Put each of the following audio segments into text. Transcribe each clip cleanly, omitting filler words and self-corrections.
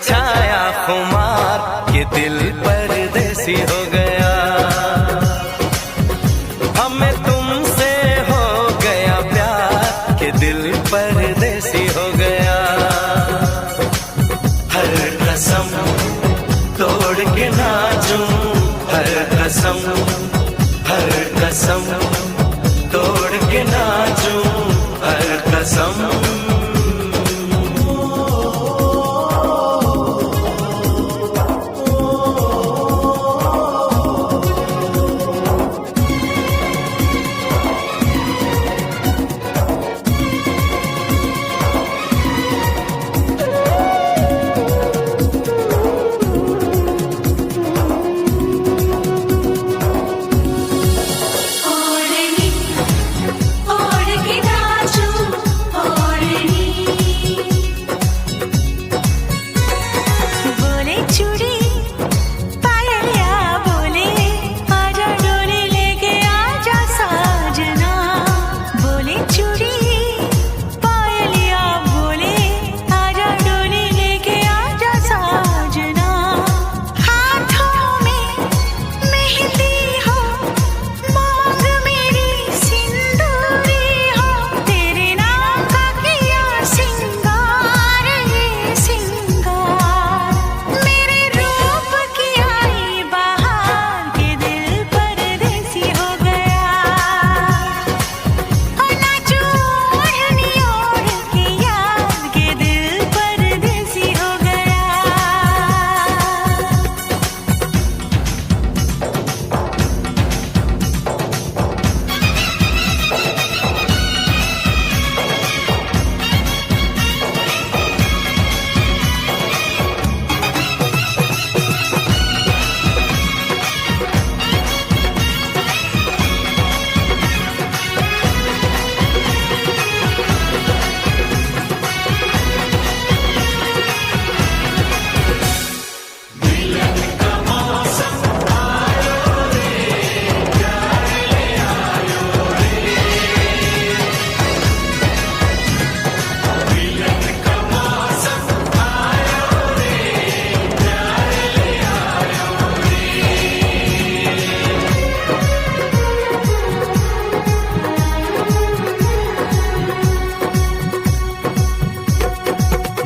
छाया खुमार के दिल परदेसी हो गया, हमें तुमसे हो गया प्यार के दिल परदेसी हो गया। हर कसम तोड़ के नाचूं, हर कसम तोड़ के नाचूं, हर कसम।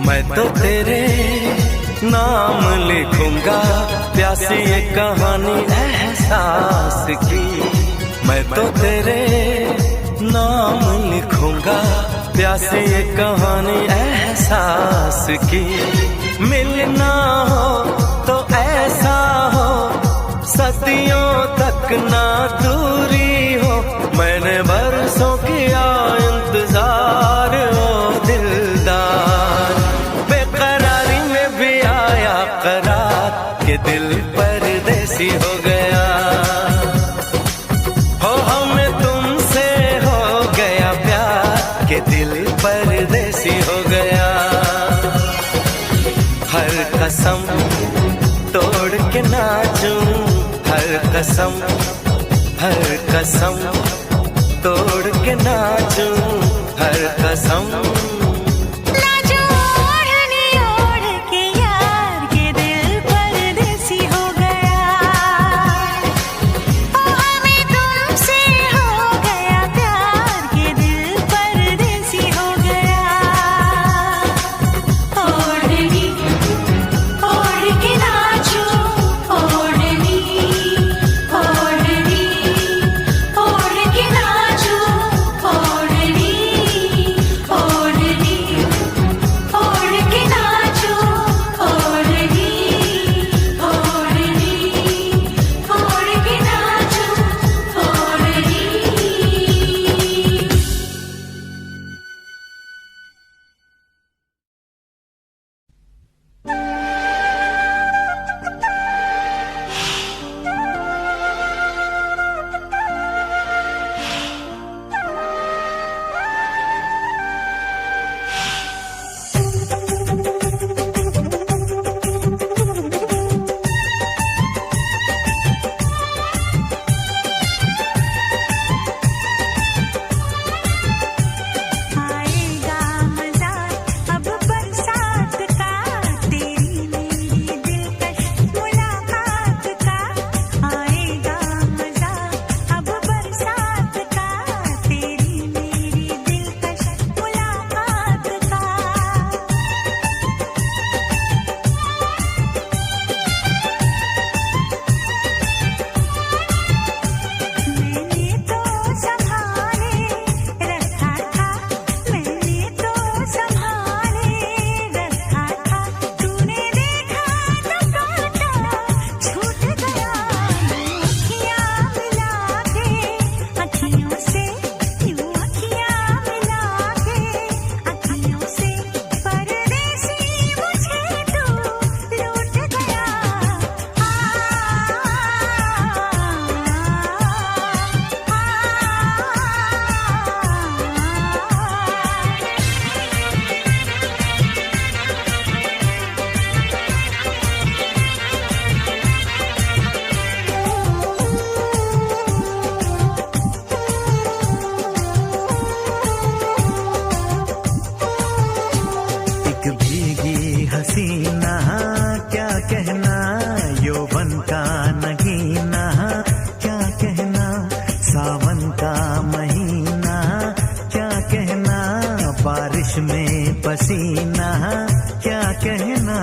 मैं तो तेरे नाम लिखूंगा प्यासी ये कहानी एहसास की, मैं तो तेरे नाम लिखूंगा प्यासी ये कहानी एहसास की। मिलना हो तो ऐसा हो सदियों तक ना दूरी हो, मैंने बरसों की कसम तोड़ के नाचूं, हर कसम तोड़ के नाचूं, हर कसम। हसीना क्या कहना, यौवन का नगीना क्या कहना, सावन का महीना क्या कहना, बारिश में पसीना क्या कहना।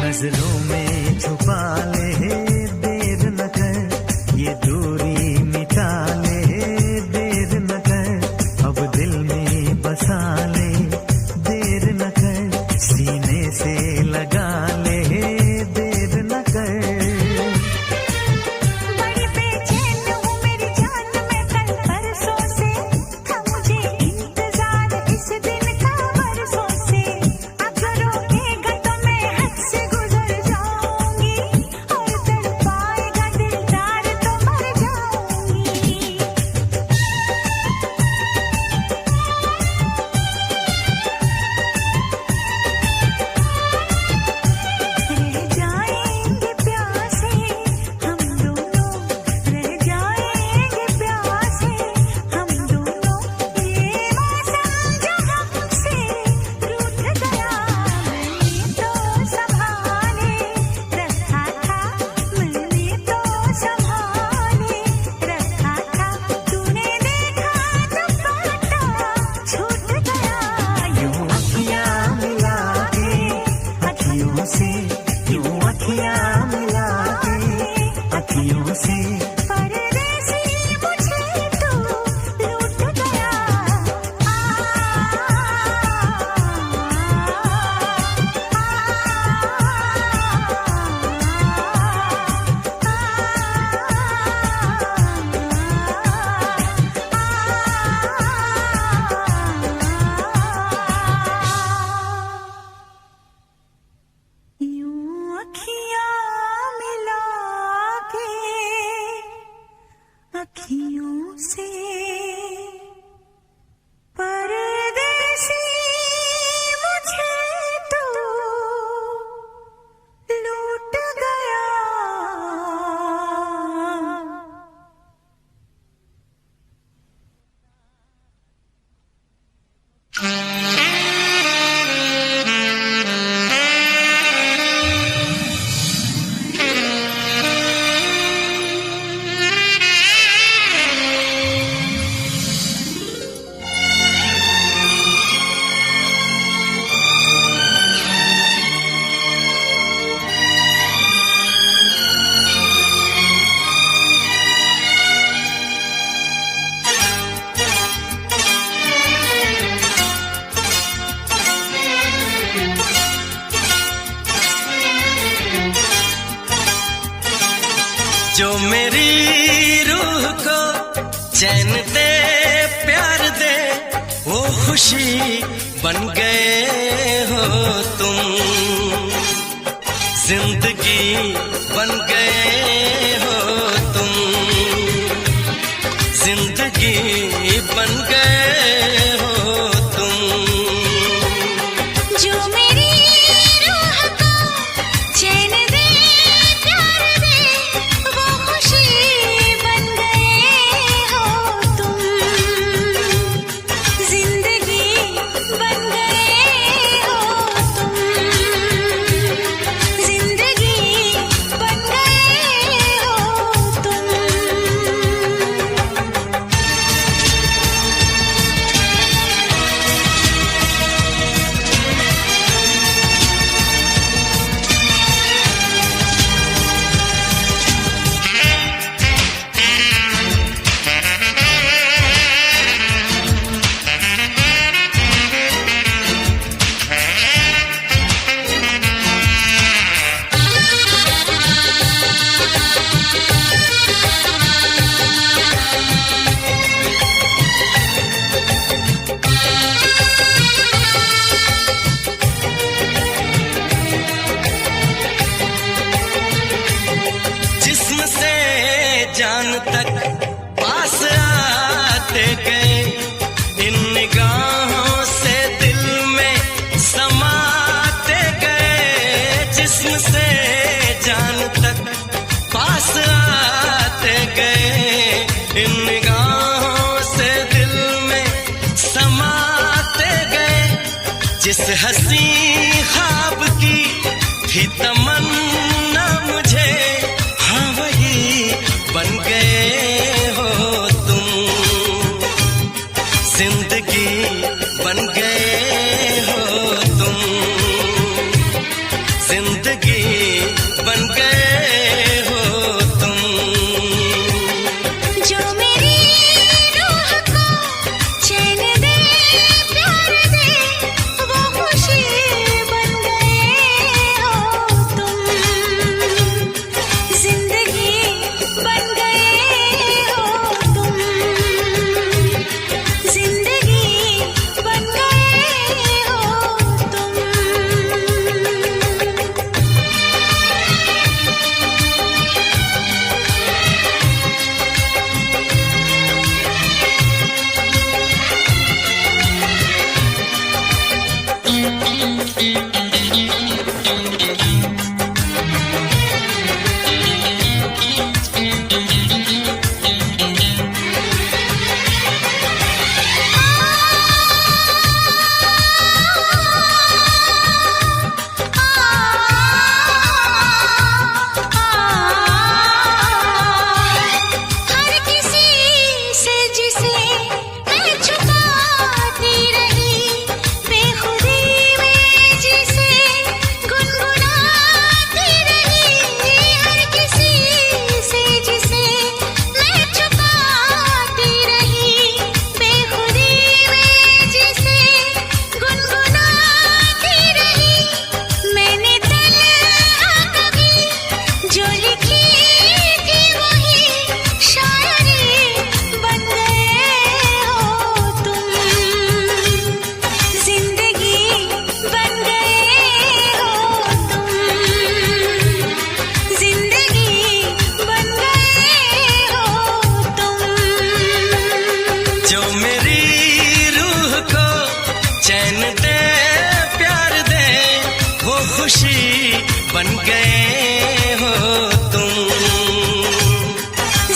नजरों में छुपा ले देर न कर, ये दूरी मिटा ले देर न कर, अब दिल में बसा ले देर न कर, सीने से लगा ले देर न कर। बड़ी बेचैन हूँ मेरी जान मैं कल परसों से, था मुझे इंतजार इस दिन का बरसों से, अब रोकेगा तो मैं हद से गुजर जाऊंगी, और तड़पाएगा दिलदार तो मर जाऊंगी। जो मेरी रूह को चैन दे प्यार दे वो खुशी बन गए हो तुम, जिंदगी बन गए हो तुम, जिंदगी बन गए हो तुम। जो मेरी रूह को चैन दे प्यार दे वो खुशी बन गए हो तुम, जिंदगी बन गए हो तुम, जिंदगी बन गए हो तुम। जिस्म से जान तक पास आते गए, इन निगाहों से दिल में समाते गए। जिस्म से जान तक पास आते गए, इन निगाहों से दिल में समाते गए। जिस हंसी ख्वाब की थी तमन्ना मुझे, हाँ वही बन गए हो तुम, जिंदगी बन गए हो तुम, जिंदगी बन गए हो तुम। जो मेरी रूह को चैन दे प्यार दे वो खुशी बन गए हो तुम, जिंदगी बन गए हो तुम, जिंदगी बन गए हो तुम। हर किसी से जिसे मैं छुपाती रही, बेखुदी में जिसे गुनगुनाती रही। हर किसी से जिसे मैं छुपाती रही, बेखुदी में जिसे गुनगुनाती रही। मैंने तन्हा कभी जो लिखी थी वही शायरी बन गए हो तुम, जिंदगी बन गए हो तुम, जिंदगी बन गए हो तुम। जो मेरी रूह को चैन दे प्यार दे वो खुशी बन गए हो तुम,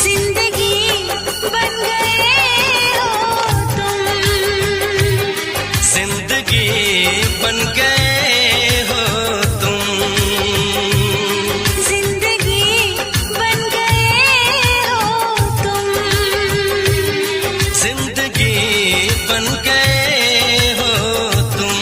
जिंदगी बन गए हो तुम, जिंदगी बन गए हो तुम, जिंदगी बन गए हो तुम, जिंदगी बन गए हो तुम।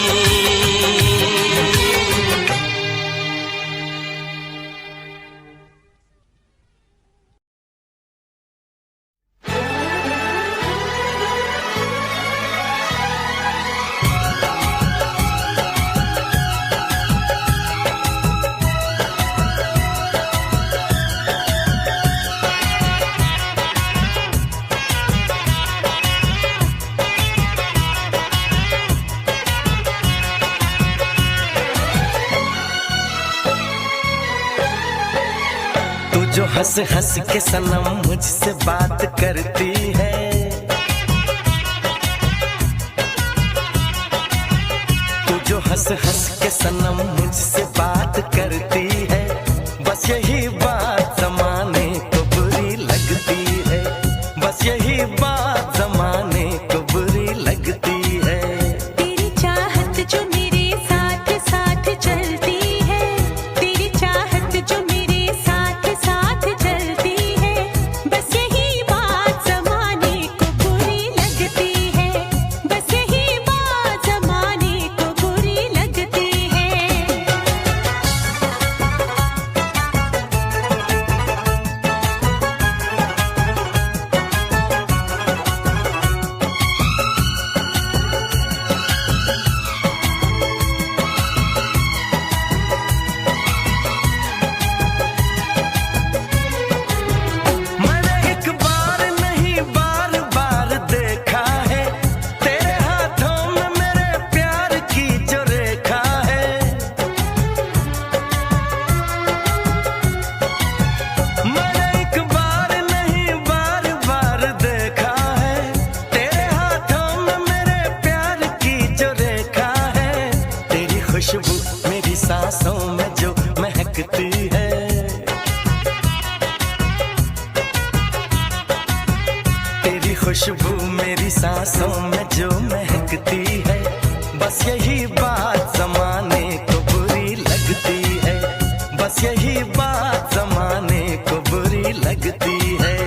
जो हंस हंस के सनम मुझसे बात करती है, तू जो हंस हंस के सनम मुझसे बात करती है, बस यही बात जमाने को बुरी लगती है, बस यही बात जमाने को बुरी लगती है। तेरी चाहत जो मेरे साथ साथ चलती है, तेरी चाहत जो मेरे साथ साथ चलती है, बस यही बात जमाने को बुरी लगती है, बस यही बात जमाने को बुरी लगती है। मैंने एक बार नहीं बार बार देखा है, तेरे हाथों में मेरे प्यार की जो रेखा है। मैंने एक बार नहीं बार बार देखा है, तेरे हाथों में मेरे प्यार की जो रेखा है। तेरी खुशबू मेरी सांसों में जो महकती है, तेरी खुशबू मेरी सांसों में जो महकती है, बस यही बात जमाने को बुरी लगती है, बस यही बात जमाने को बुरी लगती है।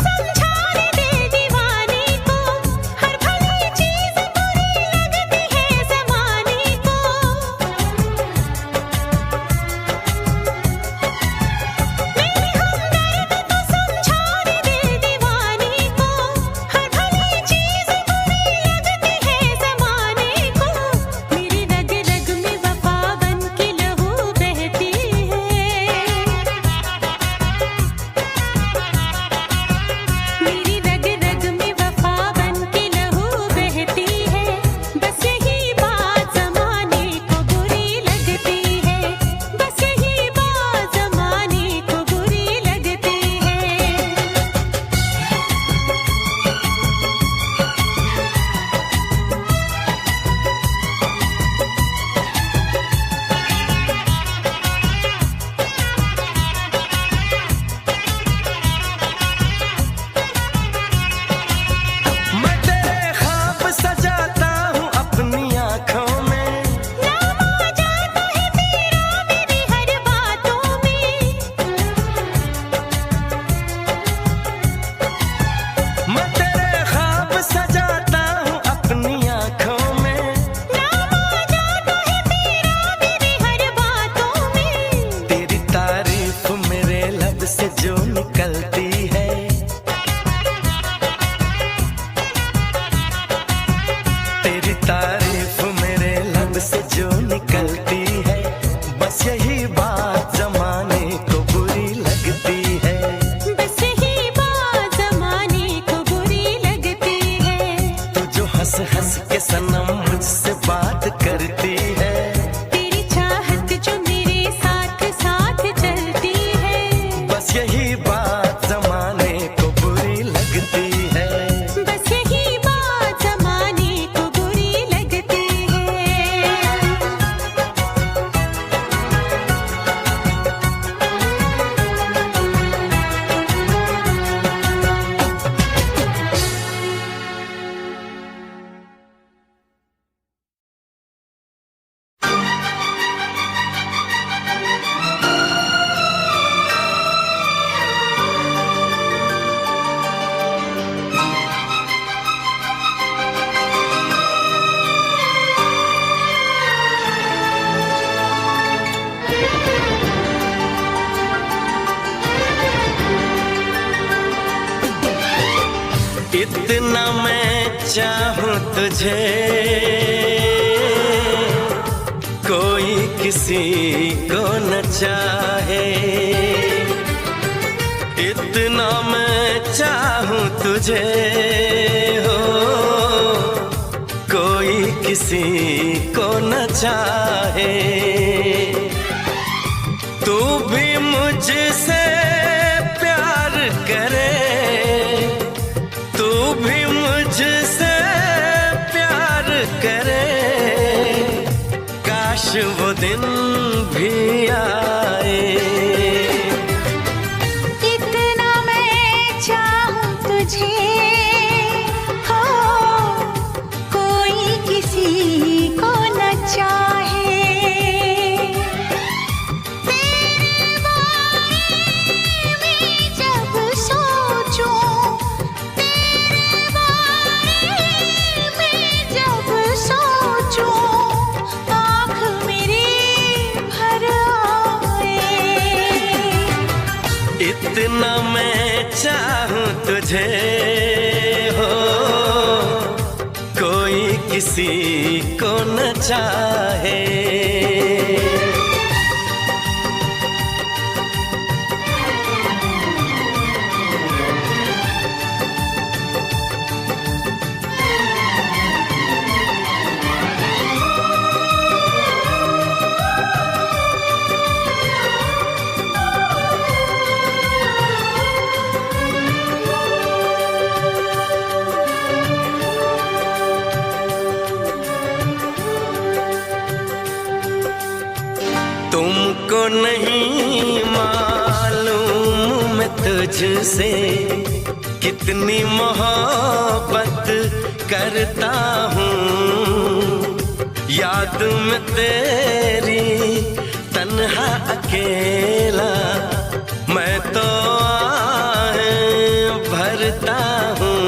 समझाने दे दीवाने को, हर भली चीज बुरी लगती है जमाने को। मेरे हमदर्द तो समझाने दे दीवाने को, हर भली चीज बुरी लगती है जमाने को। मेरी रग रग में वफा बन के लहू बहती है, मेरी रग रग में वफा बन के लहू बहती है, बस यही बात जमाने को बुरी लगती है, बस यही बात जमाने को बुरी लगती है। मैं तेरे ख्वाब सजाता हूँ अपनी आँखों में, नाम आ जाता है तेरा मेरी हर बातों में, मैं तेरे ख्वाब सजाता हूँ अपनी आँखों में। नाम आ जाता है तेरा मेरी हर बातों में। तेरी तारीफ मेरे लब से जो निकलती है, तेरी तारीफ मेरे लब से जो निकलती है, बस यही बात जमाने को बुरी लगती है, बस यही बात जमाने को बुरी लगती है। तू जो हंस हंस के सनम मुझसे बात करती है, तेरी चाहत जो मेरे साथ साथ चलती है, बस यही बात जमाने को बुरी लगती है। बस यही बात जमाने को बुरी लगती है। इतना मैं चाहूं तुझे, कोई किसी को न चाहे। इतना मैं चाहूं तुझे हो, कोई किसी को न चाहे। तू भी मुझसे प्यार करे, तू भी मुझसे प्यार करे। काश वो दिन भी आए। इतना मैं चाहूं तुझे हो, कोई किसी को न चाहे। तेरे बारे में जब सोचूं, तेरे बारे में जब सोचूं, आँख मेरी भर आए। इतना मैं चाहूं तुझे हो, कोई किसी को न चाहे। तुमको नहीं मालूम मैं तुझसे कितनी मोहब्बत करता हूँ। याद में तेरी तन्हा अकेला मैं तो आहें भरता हूँ।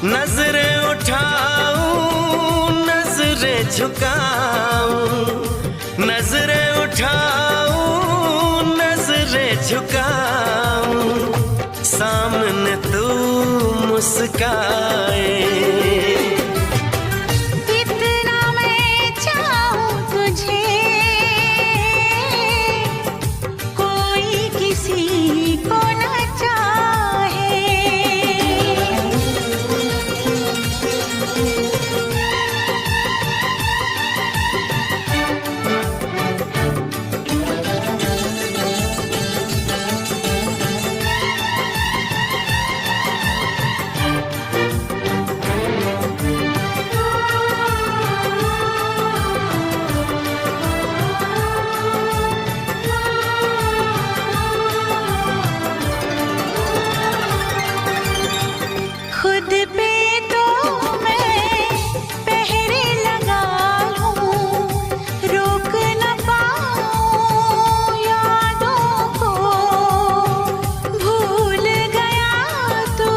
नजरें उठाऊं, नजरें झुकाऊं, नजरें उठाऊं, नजरें झुकाऊं, सामने तू मुस्काए। इतना मैं चाहूं तुझे, कोई किसी को न चाहे। खुद पे तो मैं पहरे लगा लूं, रोक न पाऊं यादों को। भूल गया तो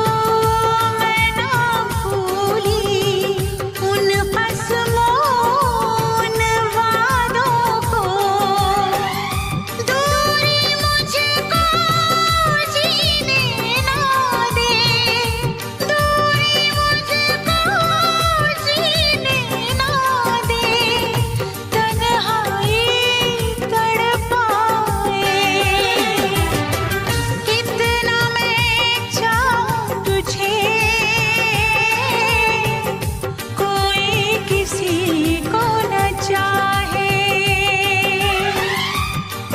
मैं ना भूली उन कसमों, उन वादों को। दूरी मुझको जीने ना दे, दूरी मुझको जीने ना दे, तन्हाई तड़पाए। कितना मैं चाहूं तुझे, कोई किसी को न चाहे।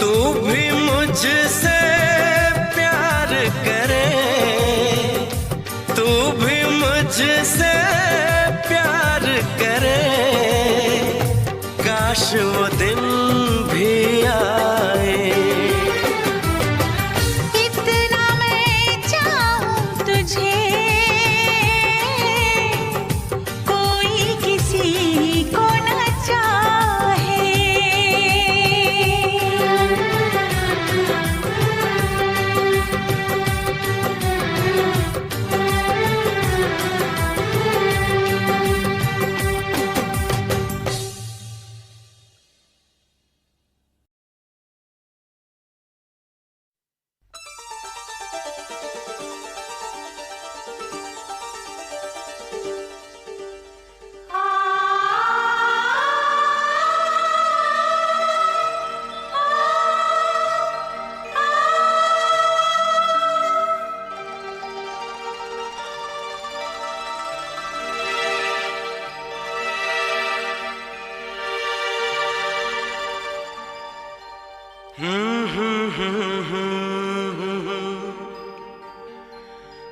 तू भी मुझसे प्यार करे, तू भी मुझसे प्यार करे। काश वो दिन भी आए। इतना मैं चाहूं तुझे, कोई किसी को न चाहे।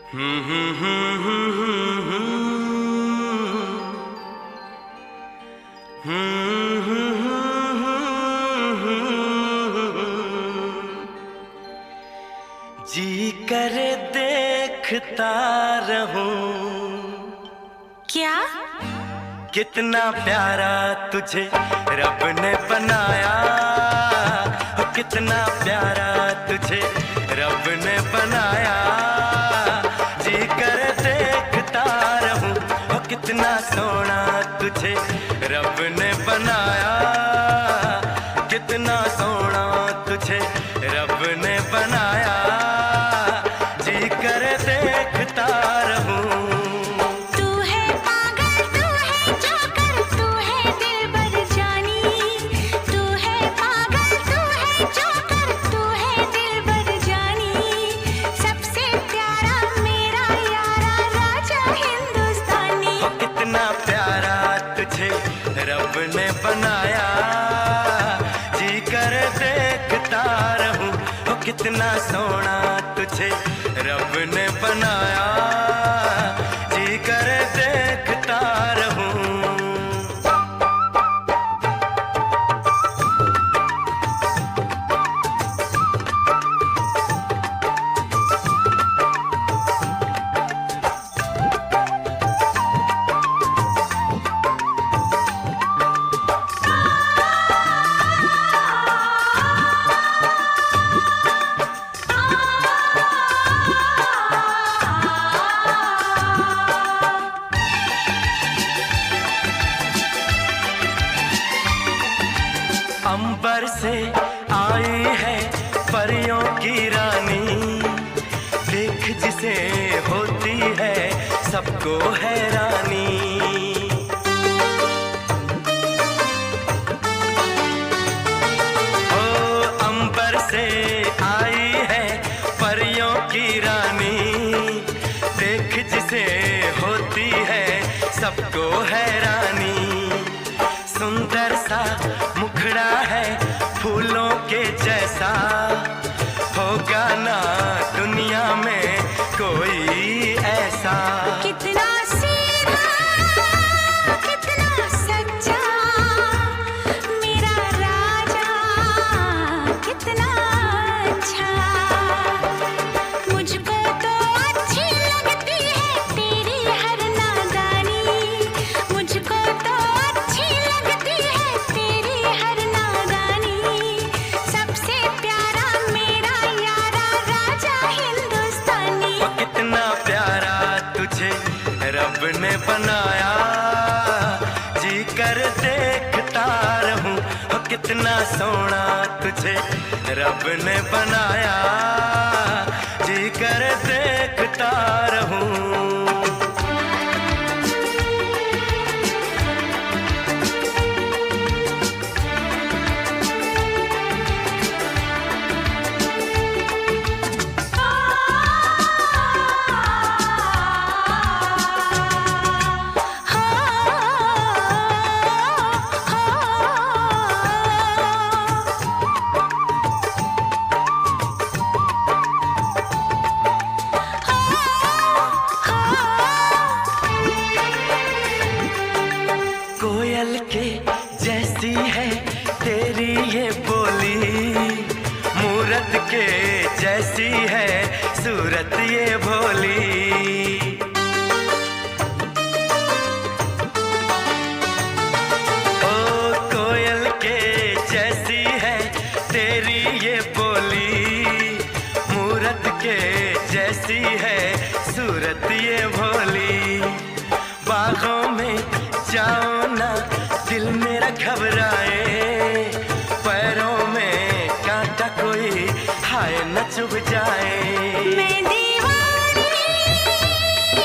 जी करे देखता रहूं क्या? कितना प्यारा तुझे रब ने बनाया, कितना प्यारा तुझे रब ने बनाया। जी कर देखता रहूं कितना सोना तुझे रब ने बनाया, कितना सोना तुझे रब ने बनाया। जी कर देखता रहूं। तू है पागल, तू है जोकर, तू है दिलबर जानी। तू है पागल, तू है जोकर, तू है दिलबर जानी। सबसे प्यारा मेरा यारा राजा हिंदुस्तानी। कितना प्यारा तुझे रब ने बनाया। जी कर देखता रहूं कितना सोना तुझे रब ने बनाया। जी कर देखता रहूं। अंबर से आई है परियों की रानी, देख जिसे होती है सबको हैरानी। ओ अंबर से आई है परियों की रानी, देख जिसे होती है सबको हैरानी। सुंदर सा मुखड़ा है फूलों के जैसा, होगा ना दुनिया में कोई ऐसा। कितना सीधा, कितना सच्चा मेरा राजा, कितना अच्छा। मुझको तो अच्छी लगती है तेरी हर नादानी। मुझको तो अच्छी लगती है तेरी हर नादानी। सबसे प्यारा मेरा यारा राजा हिंदुस्तानी। कितना प्यारा तुझे रब ने बनाया। जी कर देखता रहूं कितना सोना तुझे रब ने बनाया। जी कर देखता रहूं। कोयल के जैसी है तेरी ये बोली, मूरत के जैसी है सूरत ये भोली। ओ कोयल के जैसी है तेरी ये बोली, मूरत के जैसी है सूरत ये भोली। बागों में जाओ ना दिल मेरा घबराए, पैरों में कांटा कोई हाय न चुभ जाए। मैं दीवानी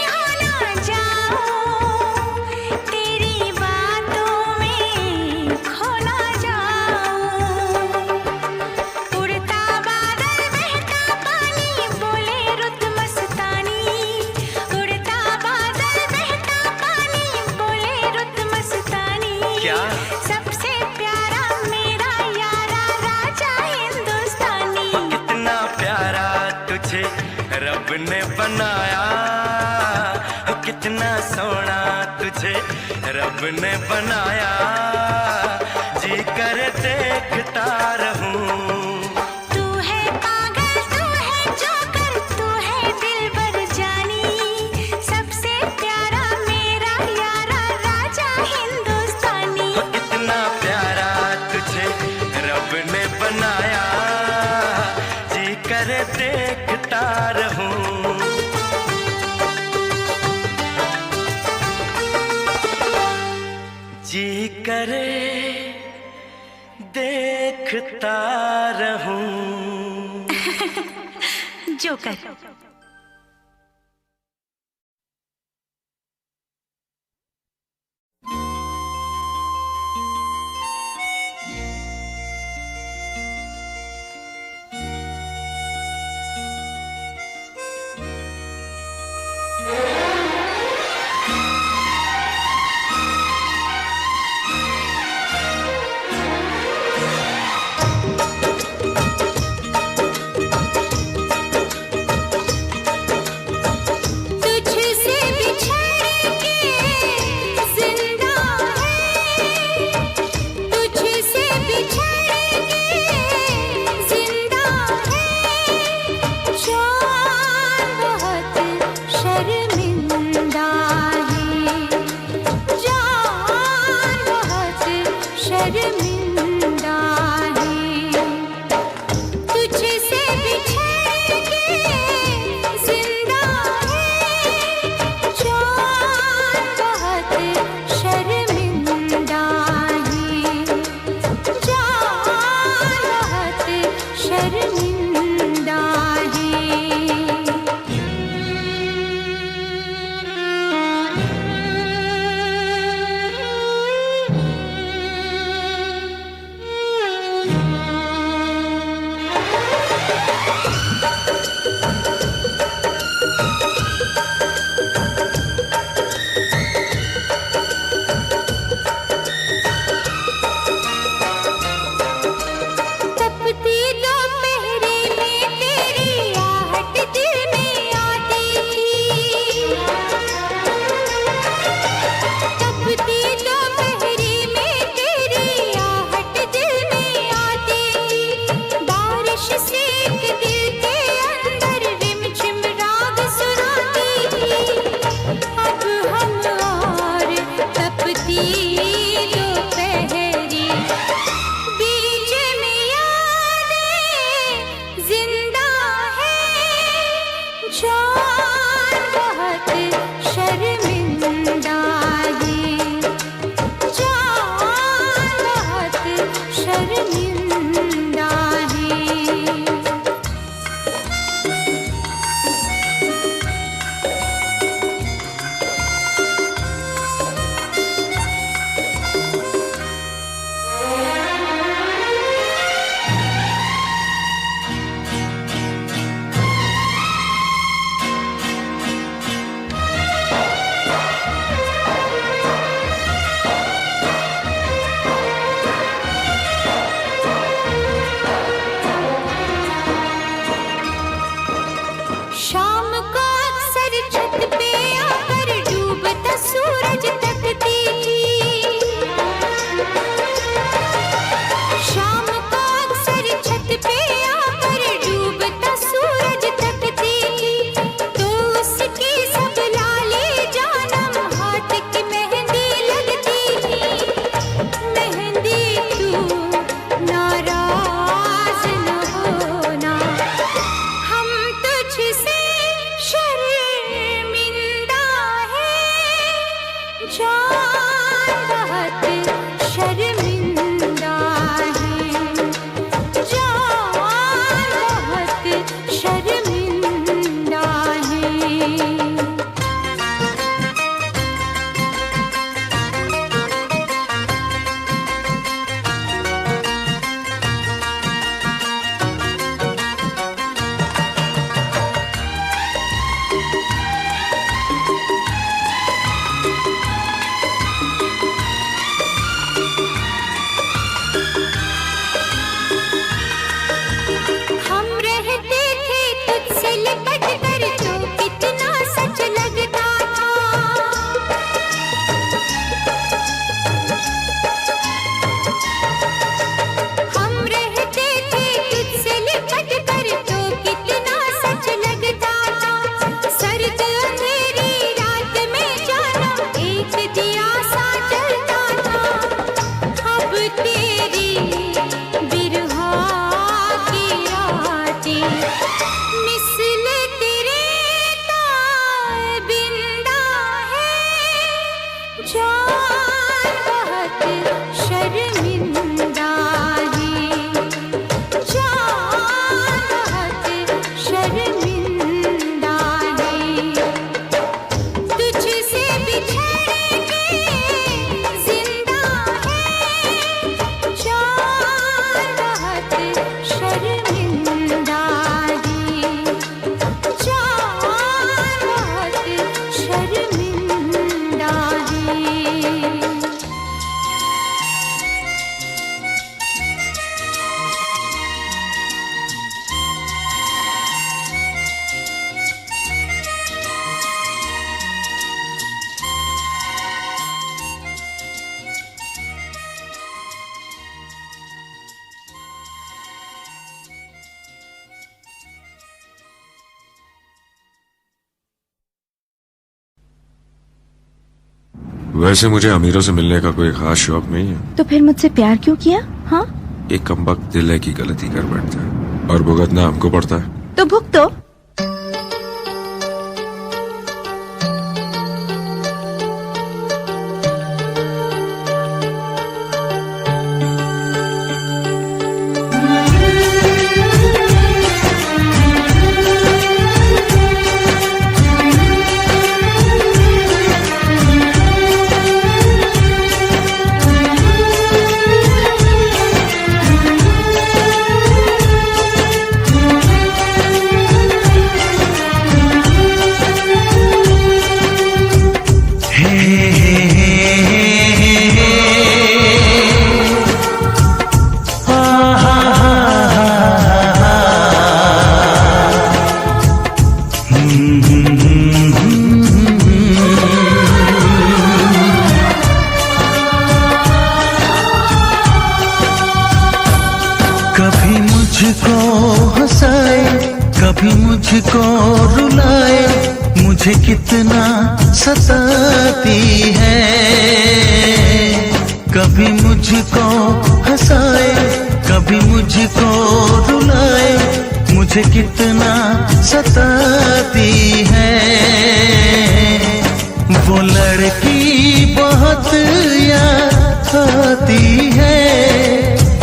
हो ना जाऊं, तेरी बातों में खो ना जाऊं। उड़ता बादल बहता पानी बोले रुत मस्तानी। उड़ता बादल बहता पानी बोले रुत मस्तानी। क्या? सबसे प्यारा बनाया, कितना सोना तुझे रब ने बनाया, जी कर देखता रहूं। तू है पागल, तू है जोकर, तू है दिलबर जानी, सबसे प्यारा मेरा यारा राजा हिंदुस्तानी। कितना प्यारा तुझे रब ने बनाया, जी कर देखता रहूं। जी करे देखता रहूं। जोकर। वैसे मुझे अमीरों से मिलने का कोई खास शौक नहीं है। तो फिर मुझसे प्यार क्यों किया? हाँ, एक कमबख्त दिल है की गलती कर बैठता है और भुगतना हमको पड़ता है। तो भुगतो। कभी मुझको हंसाए, कभी मुझको रुलाए, मुझे कितना सताती है। कभी मुझको हंसाए, कभी मुझको रुलाए, मुझे कितना सताती है। वो लड़की बहुत याद आती है,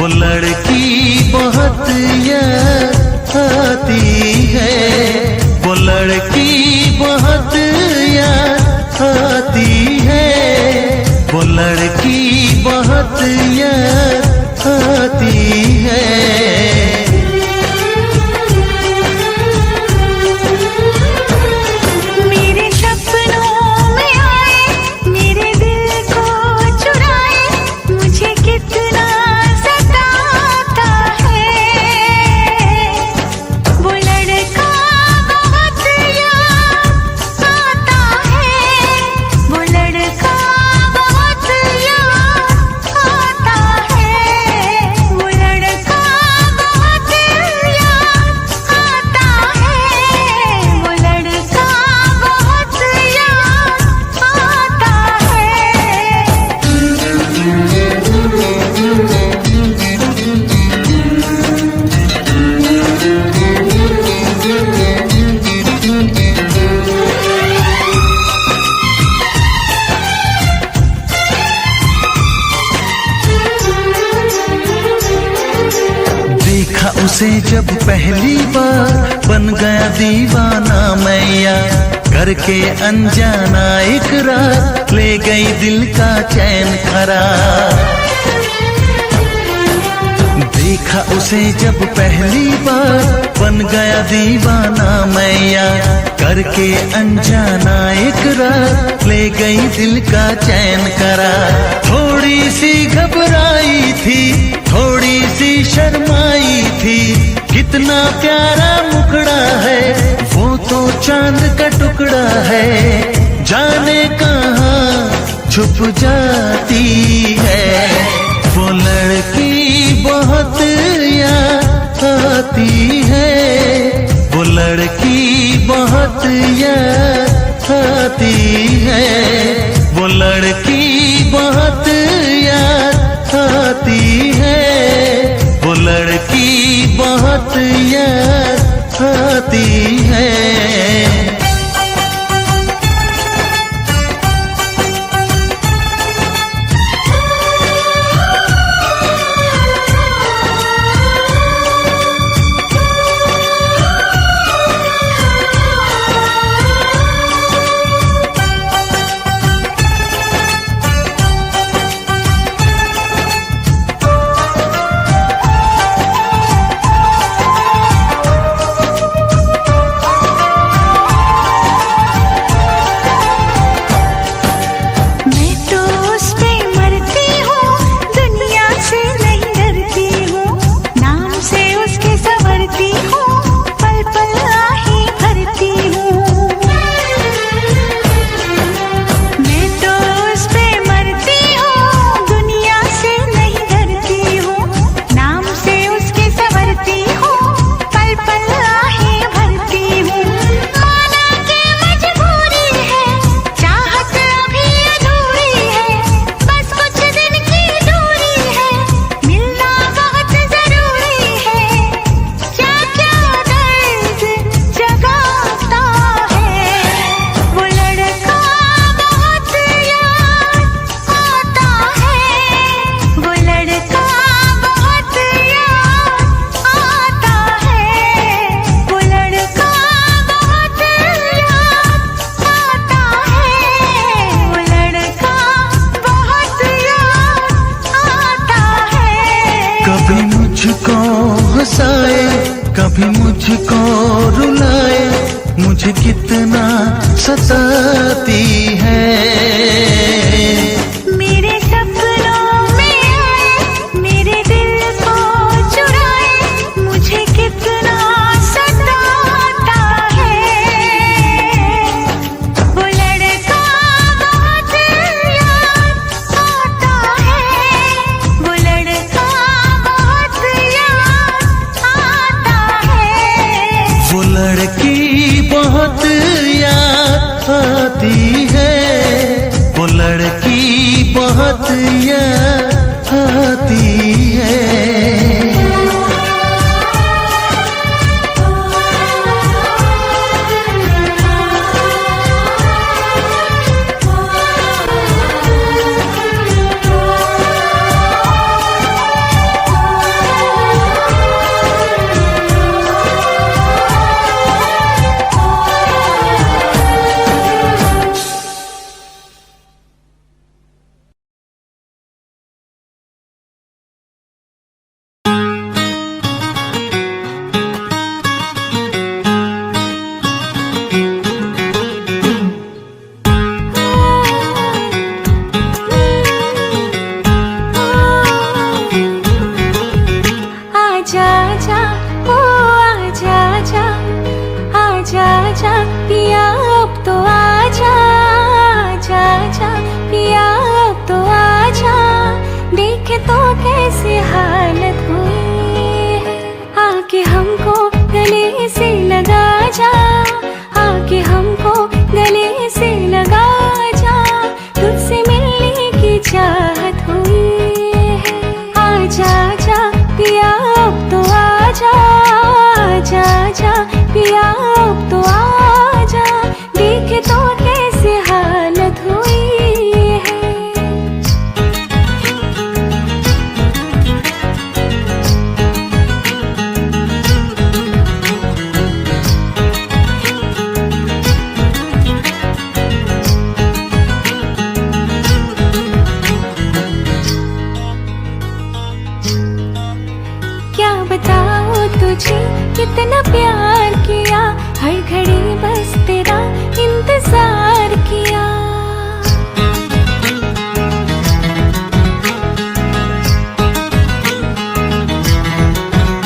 वो लड़की बहुत याद आती है, वो लड़की बहुत याद आती है, वो लड़की बहुत याद आती है। मेरे सपनों में आए, मेरे दिल को चुराए, मुझे कितना सताता है। वो लड़का बहुत याद आता है, वो लड़का बहुत याद आता है, वो लड़का बहुत याद आता है, वो लड़का बहुत याद आता देखा उसे जब पहली बार, बन गया दीवाना मैया, करके अनजाना इकरार, ले गई दिल का चैन करार। देखा उसे जब पहली बार, बन गया दीवाना मैया, करके अनजाना इकरार, ले गई दिल का चैन करार। थोड़ी सी घबराई थी, थोड़ी सी शर्माई थी, कितना प्यारा मुखड़ा है, वो तो चांद का टुकड़ा है, जाने कहाँ छुप जाती है। वो लड़की बहुत याद आती है, वो लड़की बहुत याद आती है, वो लड़की बहुत याद आती है, वो लड़की बहुत याद आती है। मुझको रुलाए, मुझे कितना सताती है। मेरे सपनों में आए, मेरे दिल को चुराए, मुझे कितना सताता है। वो लड़का बहुत याद आता है, वो लड़का बहुत याद आता है। वो लड़की बहुत याद आती है, वो लड़की बहुत याद आती है। आजा जा ओ आजा जा, आजा जा पिया अब तो आजा, आजा जा पिया अब तो आजा। देखे तो कैसी हालत हुई है, आके हमको गले से लगा जा, आके हमको गले से लगा जा। तुझसे मिलने की चाहत हुई है, आजा जा पिया अब तो आजा, आजा जा पिया अब तो आजा। देखे तो कैसी हालत हुई है। क्या बताऊं तुझे कितना प्यार किया, हर घड़ी बस तेरा इंतजार किया।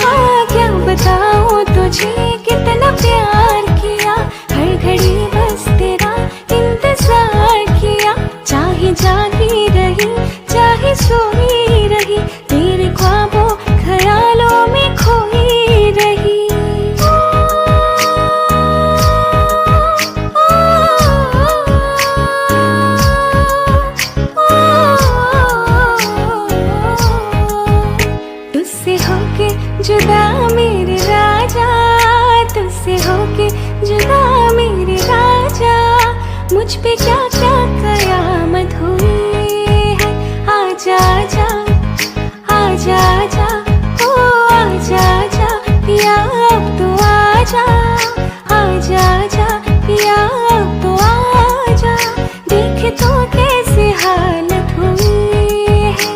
हाँ, क्या बताऊं तुझे कितना प्यार किया, हर घड़ी बस तेरा इंतजार किया। चाहे जागी रही, चाहे सोई रही, तेरे ख्वाबों ख्यालों में खोई रही। तुझसे होके जुदा मेरे राजा, तुझसे होके जुदा मेरे राजा। मुझ पे क्या क्या कयामत हुई है। आजा जा, आजा जा ओ आजा जा पिया अब तो आजा, आजा जा पिया अब तो आजा। देखे तो कैसी हालत हुई है।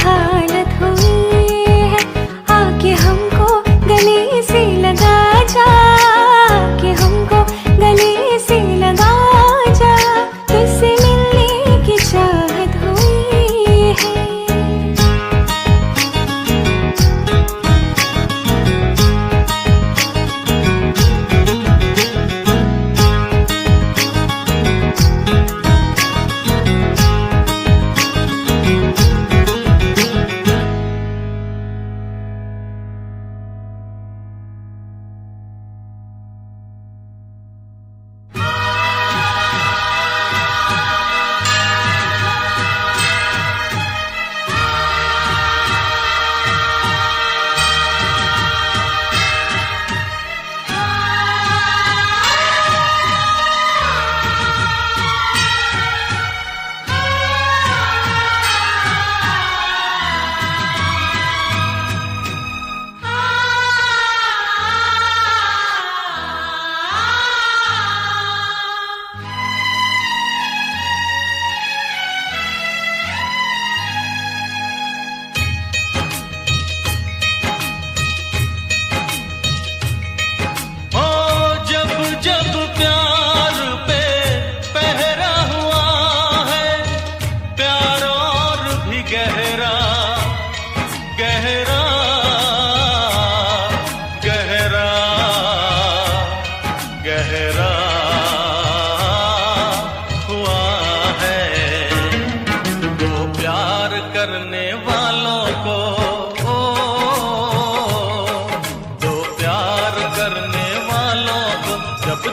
हालत हुई है, आके हमको गले से लगा जा, आके हमको गले से लगा जा, तुझसे मिलने की चाहत हुई है।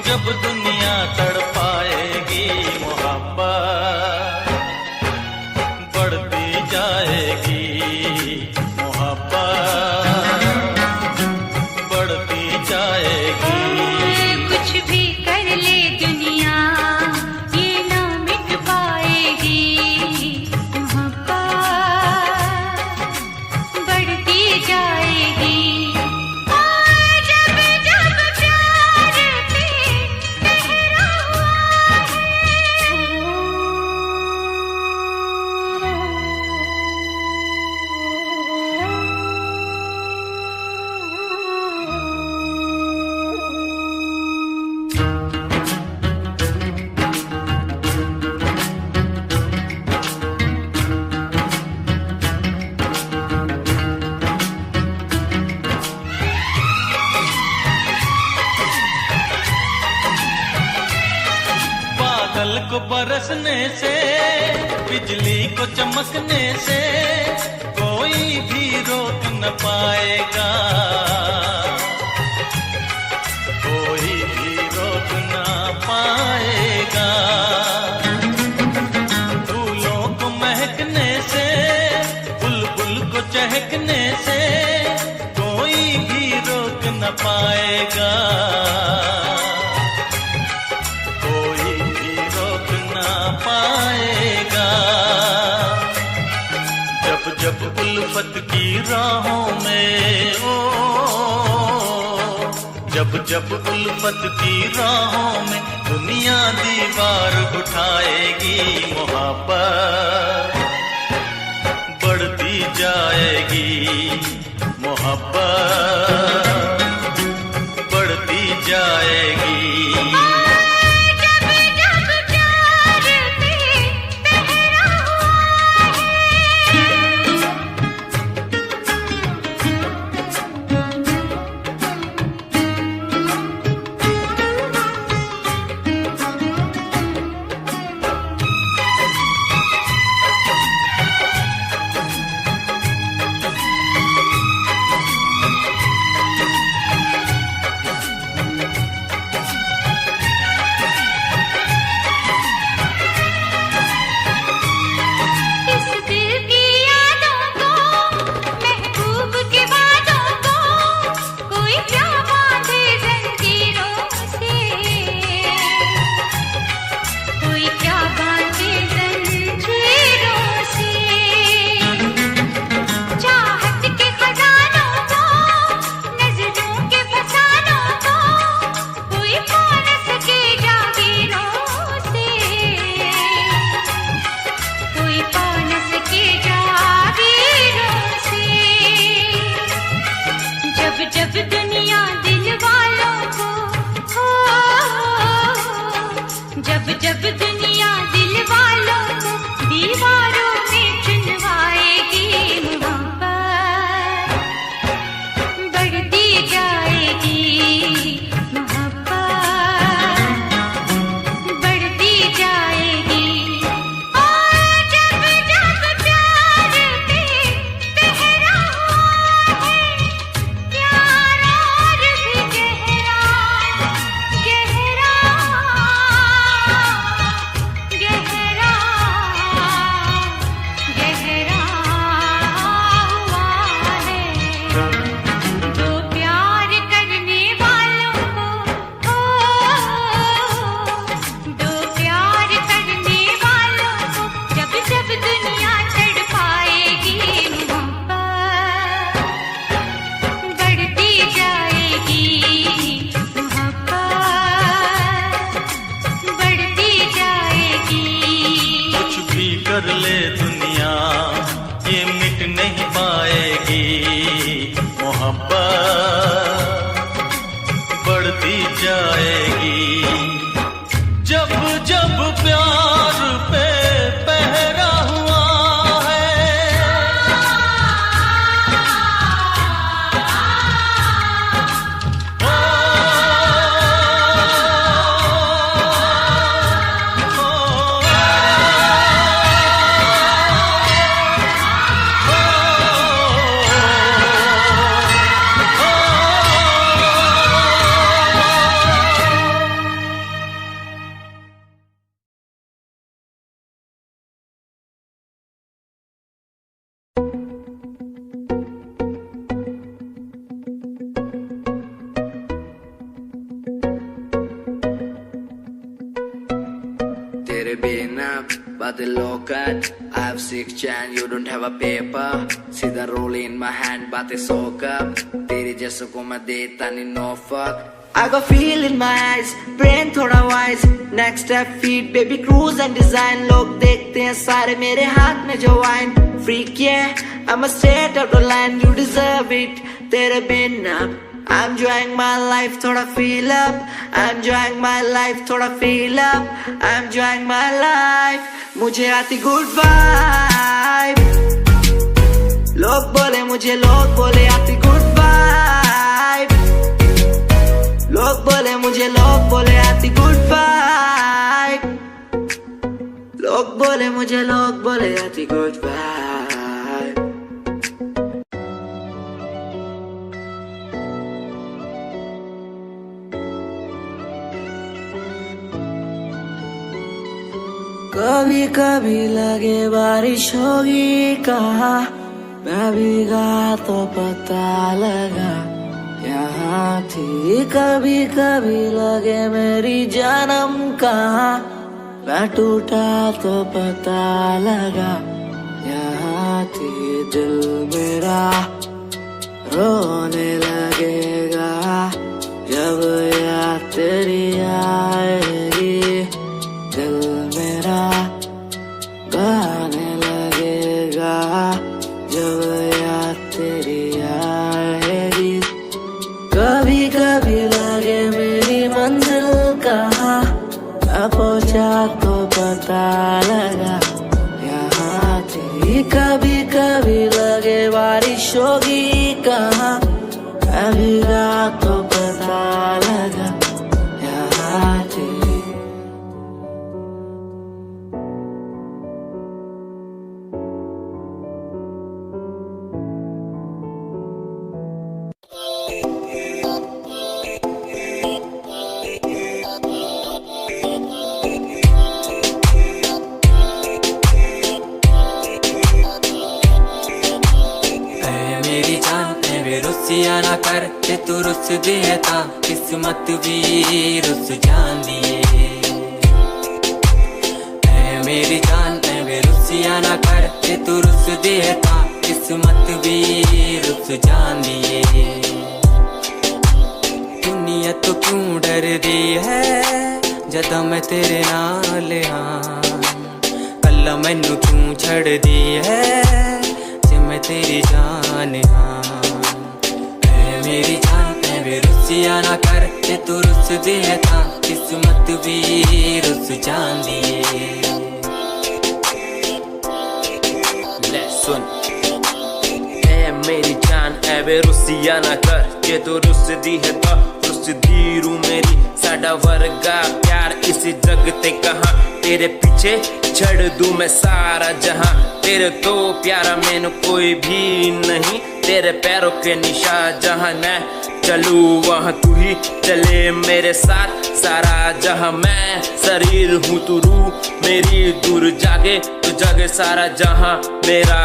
जब दुनिया तड़पाएगी मोहब्बत बढ़ती जाएगी, मोहब्बत बढ़ती जाएगी। कुछ भी कर ले दुनिया ये ना मिट पाएगी, मोहब्बत बढ़ती जाएगी। बादल को बरसने से, बिजली को चमकने से कोई भी रोक न पाएगा, कोई भी रोक न पाएगा। फूलों को महकने से, बुलबुल को चहकने से कोई भी रोक न पाएगा, पाएगा। जब जब उल्फत की राहों में जब जब उल्फत की राहों में दुनिया दीवार उठाएगी, मोहब्बत बढ़ती जाएगी, मोहब्बत बढ़ती जाएगी। जाएगी। जब जब प्यार पे पहरा हुआ तेरे बिना बातें लोकट I have 6 chain, you don't have a paper. सीधा roll in my hand, बातें soak up. तेरे जैसों को मैं देता नहीं no fuck. I got feel in my eyes, brain थोड़ा wise. Next step feet, baby cruise and design. लोग देखते हैं सारे मेरे हाथ में जो wine. Freak yeah, I'm a straight out of line. You deserve it. तेरे बिना I'm enjoying my life, थोड़ा feel up. I'm enjoying my life, थोड़ा feel up. I'm enjoying my life. मुझे आती good vibe. लोग बोले मुझे, लोग बोले आती good vibe. लोग बोले मुझे, लोग बोले आती good vibe. लोग बोले मुझे, लोग बोले आती good vibe. कभी कभी लगे बारिश होगी कहा, मैं भीगा तो पता लगा यहाँ थी। कभी कभी लगे मेरी जन्म कहाँ, मैं टूटा तो पता लगा यहाँ थी। दिल मेरा रोने लगेगा जब याद तेरी आएगी। दिल मेरा गाने लगेगा जब याद तेरी आएगी। कभी कभी लगे मेरी मंजिल कहाँ, मैं पहुंचा तो पता लगा यहाँ थी। कभी कभी लगे बारिश होगी कहाँ, मैं भीगा तो पता लगा यहाँ थी। रुसिया ना कर ते तू रुस दिए ता किस्मत भी रुस जांदी ऐ मेरी जान ऐ रुसिया ना कर ते तू रुस दिए ता किस्मत भी रुस जांदी दुनिया तो क्यों डर दी है जदा मैं तेरे नाल हाँ। कल्ला मैनू क्यों छड़ दी है जे मैं तेरी जान हाँ। मेरी जान ऐ रुसिया ना कर ते तू रुस दिए ता किस्मत भी रुस जांदी ले सुन। ऐ मेरी जान ऐ रुसिया ना कर ते तू रुस दी है ता रुस दी रू मेरी। साडा वर्गा प्यार इस जग ते कहाँ, तेरे पीछे छड़ दूं मैं सारा जहां। तेरे तो प्यारा मैनू कोई भी नहीं, तेरे पैरों के निशान जहां मैं चलूं वहां तू ही चले मेरे साथ। सारा जहां मैं शरीर हूँ तू रूह मेरी, दूर जागे तो जागे सारा जहां मेरा।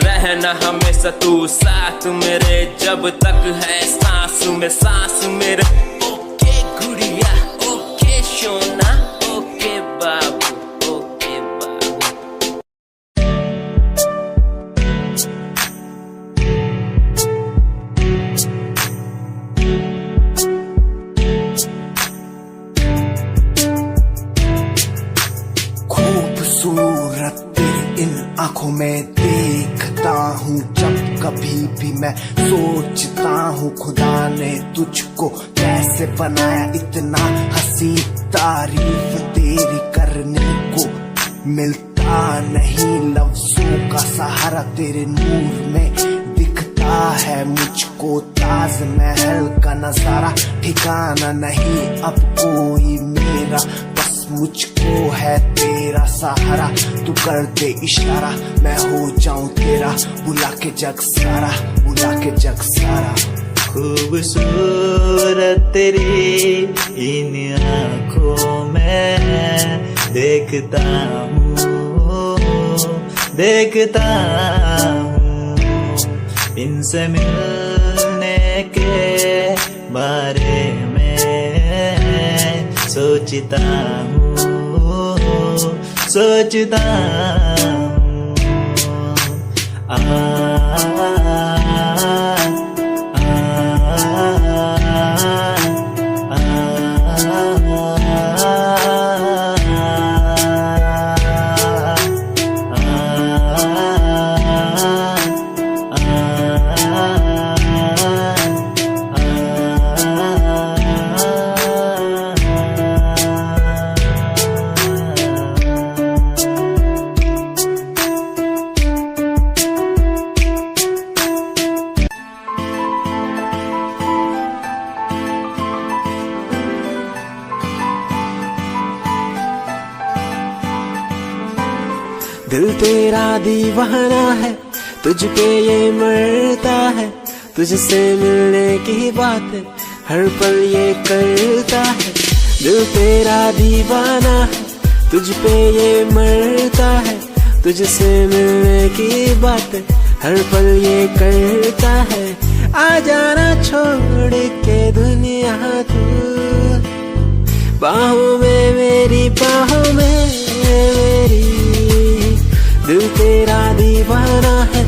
रहना हमेशा तू साथ मेरे जब तक है सांस में सांस मेरे। ओके गुड़िया ओके सोना ओके बाबू ओके बाबू। खूबसूरत तेरी इन आंखों में देखता हूँ जब कभी भी मैं सोचता हूँ खुदा ने तुझको कैसे बनाया इतना हंसी, तारीफ तेरी करने को मिलता नहीं लफ्जों का सहारा, तेरे नूर में दिखता है मुझको ताजमहल का नजारा, ठिकाना नहीं अब कोई मेरा, बस मुझको है तेरा सहारा, तू कर दे इशारा मैं हो जाऊं तेरा, बुला के जग सारा, बुला के जग सारा। खूबसूरत तेरी इन आँखों में देखता हूँ, देखता हूँ, इनसे मिलने के बारे में सोचता हूँ, सोचता हूँ। दिल तेरा दीवाना है, तुझ पे ये मरता है, तुझसे मिलने की बात हर पल ये करता है। दिल तेरा दीवाना है, तुझ पे ये मरता है, तुझसे मिलने की बात हर पल ये करता है। आ जाना छोड़ के दुनिया तू, बाहों में मेरी, बाहों में मेरी। दिल तेरा दीवाना है,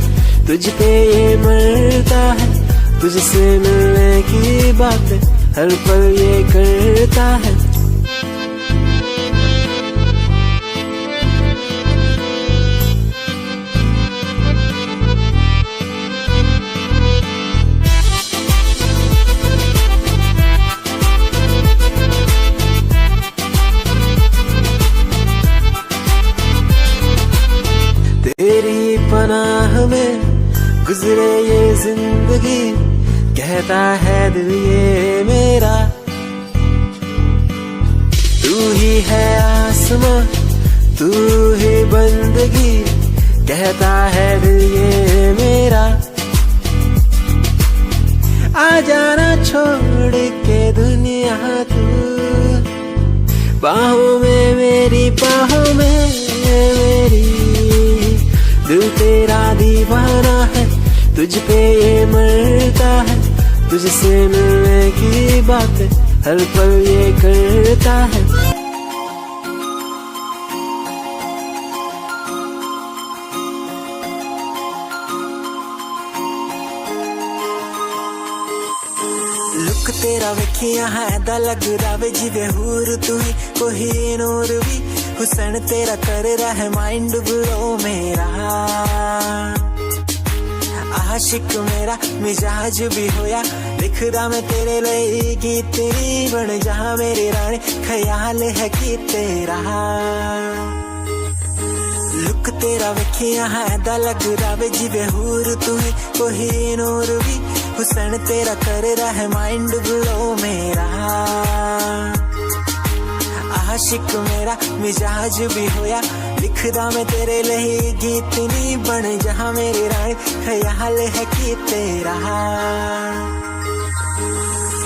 तुझ पे ये मरता है, तुझसे मिलने की बात हर पल ये करता है। तेरी पनाह में गुजरे ये जिंदगी, कहता है दिल ये मेरा। तू ही है आसमां, तू ही बंदगी, कहता है दिल ये मेरा। आ जाना छोड़ के दुनिया तू, बाहों में मेरी, बाहों में मेरी। दिल तेरा दीवाना है, तुझ पे ये मरता है, तुझसे मिलने की बात हर पल ये करता है। लुक तेरा वेखिया है दा लगदा वे जिवे हूर तू ही कोई नूर भी, हुसन तेरा कर रहा है माइंड ब्लो मेरा। आशिक मेरा मिजाज भी होया, लिखदा मैं तेरे लिए गीत, तेरी बन जा मेरी रानी, ख्याल है कि तेरा। लुक तेरा वेखिया है दा लगदा वे जिवे हूर तू ही कोई नूर भी, हुसन तेरा कर रहा है माइंड ब्लो मेरा। आशिक मेरा मिजाज भी होया, लिखदा मैं तेरे लिए गीत, नी बन जहाँ मेरी रानी, ख्याल है कि तेरा।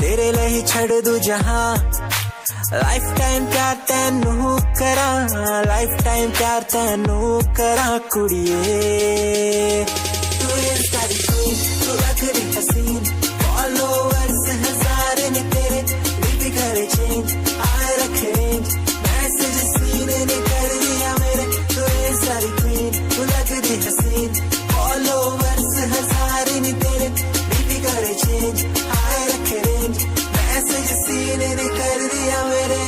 तेरे लिए छड़ दूं जहाँ, लाइफ टाइम प्यार तैनू करा, लाइफ टाइम प्यार तैनू करा कुड़िए। तू सारी क्वीन, तू लग हसीन, फॉलोअर्स हजार ने तेरे, भी करे चेंज, आए रखे रेंज, मैसेज सीन ने कर दिया मेरे। तू सारी क्वीन, तू लग रही हसीन, फॉलोअर्स हजार ने तेरे, भी करे चेंज, आए रखे रेंज, मैसेज सीन ने कर दिया मेरे।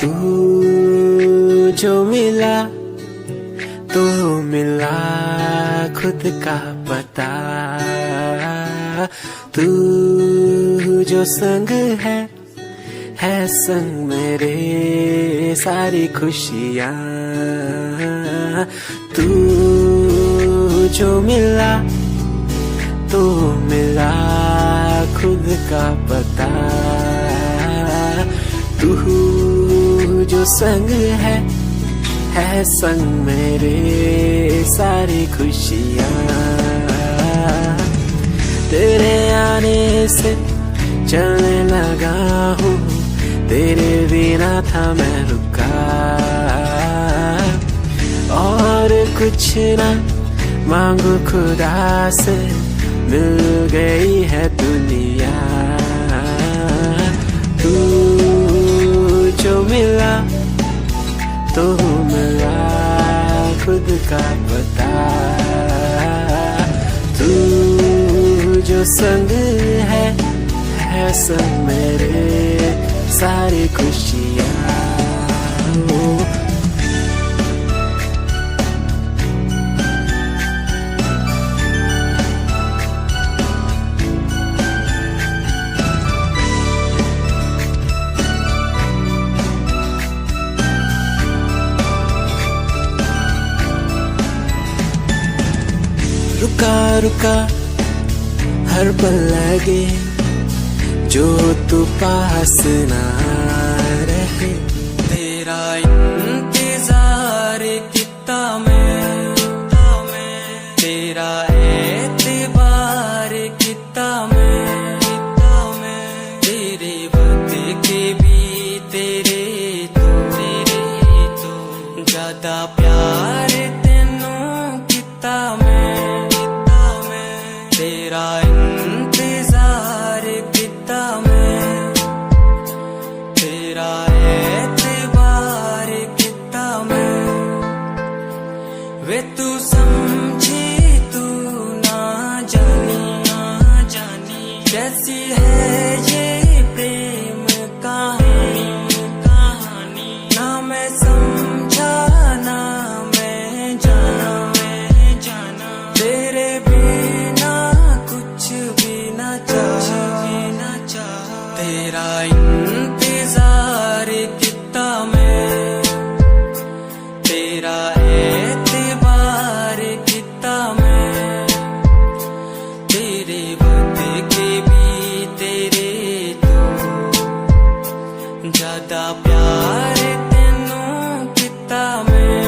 तू जो मिला तो मिला खुद का पता, तू जो संग है संग मेरे सारी खुशियाँ। तू जो मिला तो मिला खुद का पता, तू जो संग है संग मेरे सारी खुशियाँ। तेरे आने से चलने लगा हूँ, तेरे बिना था मैं रुका, और कुछ ना मांगू खुदा से, मिल गई है दुनिया। तू जो मिला तो मिला खुद का पता, तू जो संग है संग मेरे सारी खुशियाँ। रुका रुका हर पल लगे जो तू पास ना रहे, तेरा इंतजार कितना मैं, तेरा एतबार कितना मैं, तेरे वक्त के भी तेरे तो ज्यादा प्यार तेनू कितना मैं, तेरा इंतजार कितना मैं, तेरा एतबार कितना मैं। वे तू समझी तू ना जानी कैसी है ये प्रेम कहानी, ना मैं समझा ना मैं जाना, तेरे बिना कुछ भी ना चाह, तेरा इंतजार कितना मैं, तेरा एतबार कितना मैं, तेरे वक्त के भी तेरे तो ज्यादा प्यार तेनू कितना मैं,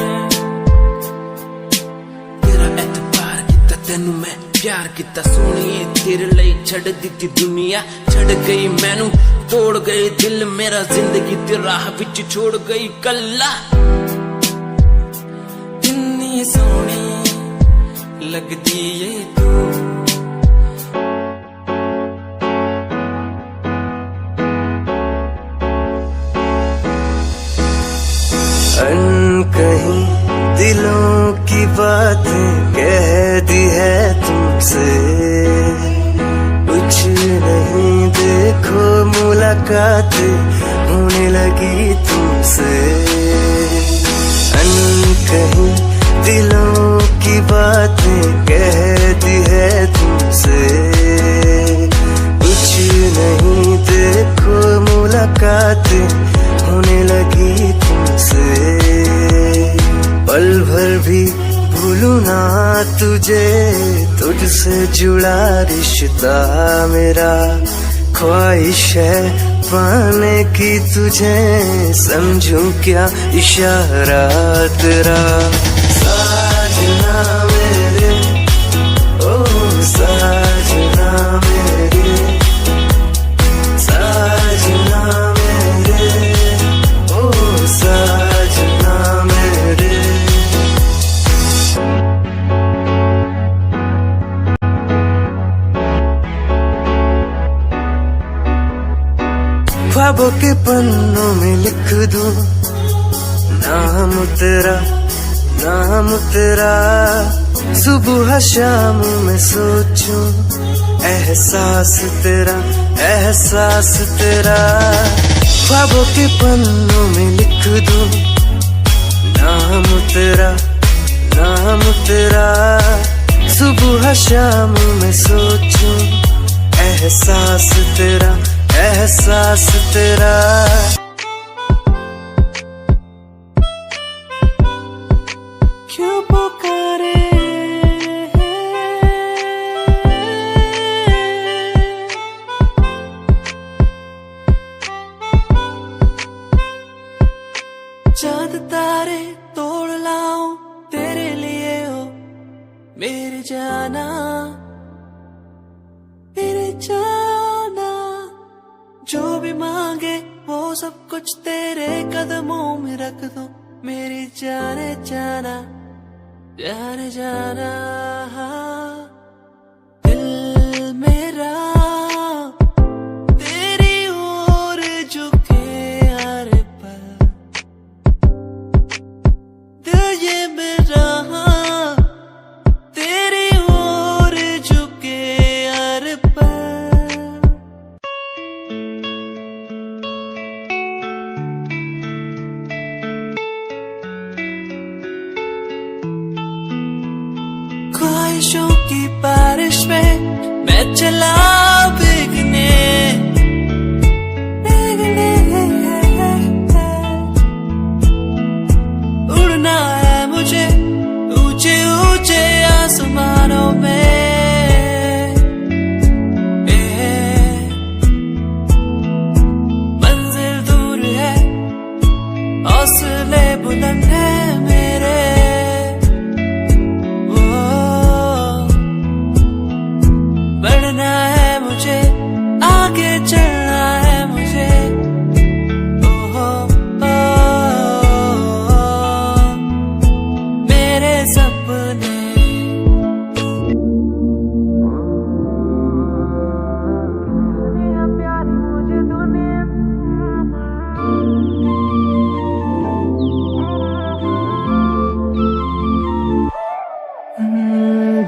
तेरा एतबार कितना तेनू मैं, प्यार कितना सोनिए तेरे लिए छड़ दी दुनिया, छड़ गई मैनू तोड़ गई दिल मेरा, जिंदगी तेरी राह विच छोड़ गई कल्ला। कितनी सोहनी लगदी ये तू, अनकहीं दिलों की बातें कह दी है तुमसे, कुछ नहीं देखो मुलाकातें होने लगी तुमसे। अनकहीं दिलों की बातें कह दी है तुमसे, कुछ नहीं देखो मुलाकातें होने लगी तुमसे। पल भर भी भूलू ना तुझे, तुझसे जुड़ा रिश्ता मेरा, ख्वाहिश है पाने की तुझे, समझूं क्या इशारा तेरा। साजना मेरे ओ साजना मेरे, साजना मेरे ओ साजना मेरे। ख्वाबों के पन्नों में लिख दूं नाम तेरा, नाम तेरा। सुबह शाम में सोचूं एहसास तेरा, एहसास तेरा ख्वाबों के पन्नों में लिख दूं, नाम तेरा, नाम तेरा, सुबह शाम में सोचूं, एहसास तेरा, एहसास तेरा। क्यों पुकारे चांद तारे तोड़ लाऊं तेरे लिए हो मेरे जाना, मेरे जाना। जो भी मांगे वो सब कुछ तेरे कदमों में रख दो मेरी जाने जाना, जाने जाना। दिल मेरा तेरी ओर झुके हर पल, दिल ये मेरा तेरी ओर झुके हर पल। ख्वाहिशों की बारिश में मैं चला भीगने, उड़ना है मुझे ऊंचे ऊंचे आसमानों में। मंजिल दूर है हौसले बुलंद है मेरे, बढ़ना है मुझे आगे चलना है मुझे। ओहो मेरे सपने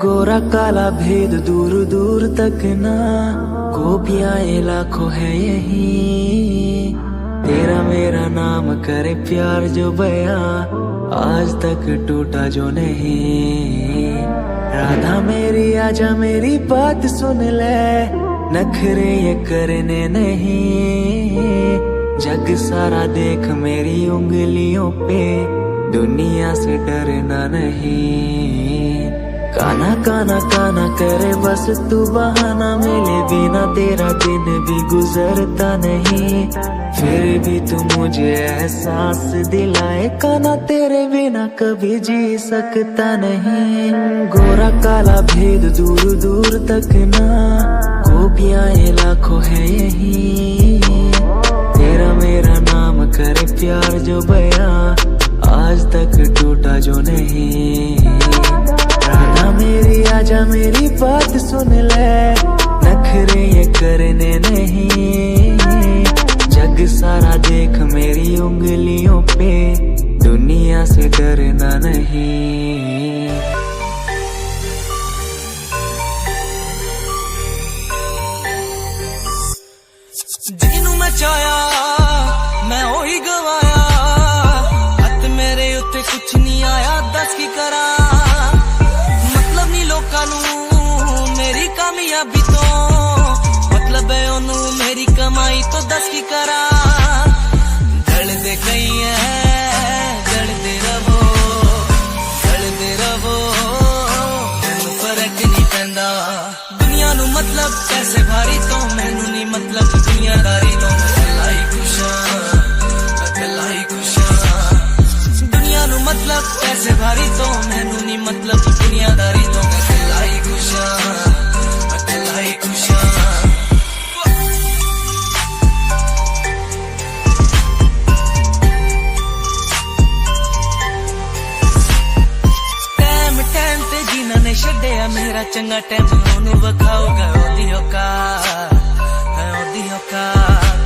गोरा काला भेद दूर दूर तक ना, गोपियां ये लाखों है यही, तेरा मेरा नाम करे प्यार जो बया आज तक टूटा जो नहीं। राधा मेरी आजा मेरी बात सुन ले, नखरे ये करने नहीं, जग सारा देख मेरी उंगलियों पे, दुनिया से डरना नहीं। काना काना काना करे बस तू बहाना, मिले बिना तेरा दिन भी गुजरता नहीं, फिर भी तू मुझे एहसास दिलाए, काना तेरे बिना कभी जी सकता नहीं। गोरा काला भेद दूर दूर तक ना, गोपियां ये लाखों है यही, तेरा मेरा नाम करे प्यार जो बया आज तक टूटा जो नहीं। राधा मेरी आजा मेरी बात सुन ले, नखरे ये करने नहीं, जग सारा देख मेरी उंगलियों पे, दुनिया से डरना नहीं। जिन्नू मैं चाया मैं ओही गवाया, हथ मेरे उत्ते कुछ नहीं आया दस की करा, मतलब नहीं लोकां नू मेरी कामयाबी तो, मतलब है ओनू मेरी कमाई तो दस की करा। जलदे कई है जलदे रवो, जलदे रवो मैनू फर्क नहीं पैंदा, दुनिया नू मतलब पैसे भारी तो मैनू नहीं मतलब दुनियादारी तो, मैं कला ही खुशा, मैं कला ही खुशा। दुनिया नू मतलब पैसे भारी तो मैनू नहीं मतलब दुनियादारी तो, मैं कला ही खुशा, मैं कला ही खुशा। टाइम ते जिन्हां ने छड्डिया मेरा चंगा टाइम ओनू विखाऊगा ओदी औकात, ओदी औकात।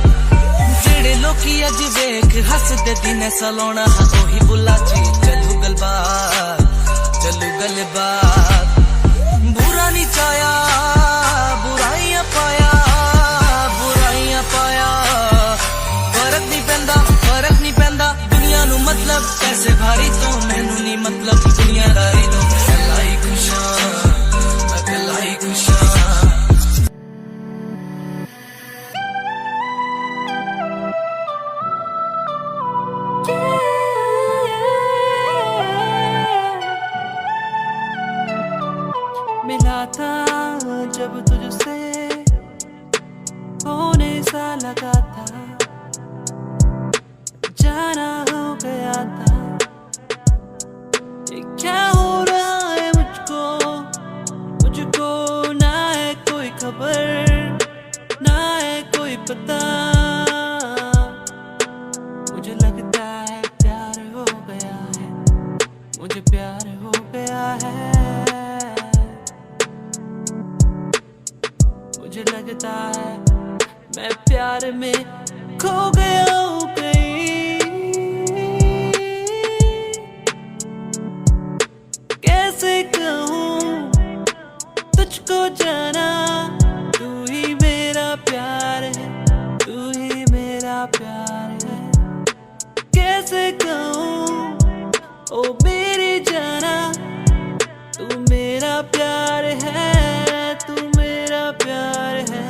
जेड़े लोकी अज वेख हसदे दिन सलोना ओही बुला ची चलू गलबात, चलू गलबात। बुरा नहीं चाया बुराइयां पाया, सा लगा था, जाना हो गया था। ये क्या हो रहा है मुझको, मुझको ना है कोई खबर, ना है कोई पता। मुझे लगता है प्यार हो गया है, मुझे प्यार हो गया है। मुझे लगता है मैं प्यार में खो गया हूँ कहीं। कैसे कहूँ तुझको जाना, तू ही मेरा प्यार है, तू ही मेरा प्यार है। कैसे कहूँ ओ मेरी जाना, तू मेरा प्यार है, तू मेरा प्यार है।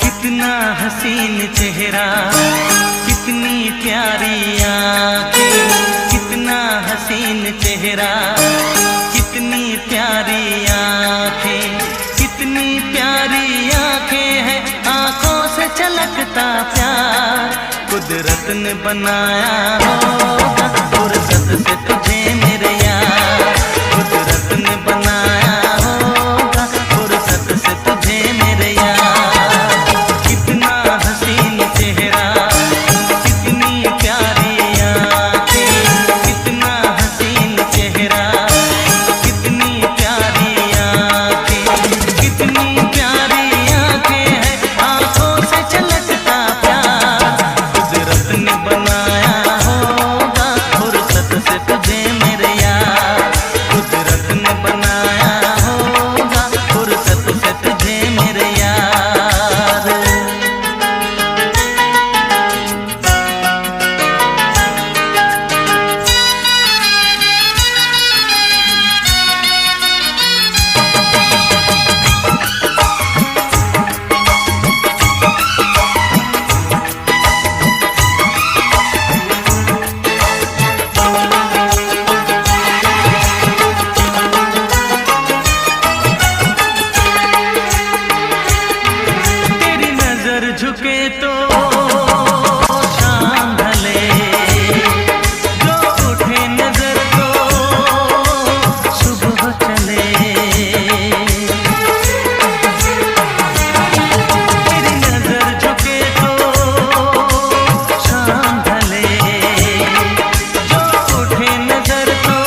कितना हसीन चेहरा, कितनी प्यारी आँखें, कितना हसीन चेहरा, कितनी प्यारी आँखें, कितनी प्यारी आँखें हैं, आँखों से छलकता प्यार कुदरत ने बनाया होगा, फुर्सत से तुझे मेरे यार, कुदरत ने बनाया होगा, फुर्सत से तुझे मेरे यार। कितना हसीन चेहरा, कितनी प्यारी आँखें, कितना हसीन चेहरा, कितनी प्यारी आँखें, कितनी प्यारी आँखें हैं, आँखों से छलकता प्यार कुदरत ने बनाया होगा, फुर्सत से तुझे मेरे यार, कुदरत ने बनाया होगा, फुर्सत से तुझे मेरे यार। तेरी नजर झुके तो शाम ढले, जो उठे नजर तो सुबह चले। तेरी नजर झुके तो शाम ढले, जो उठे नजर तो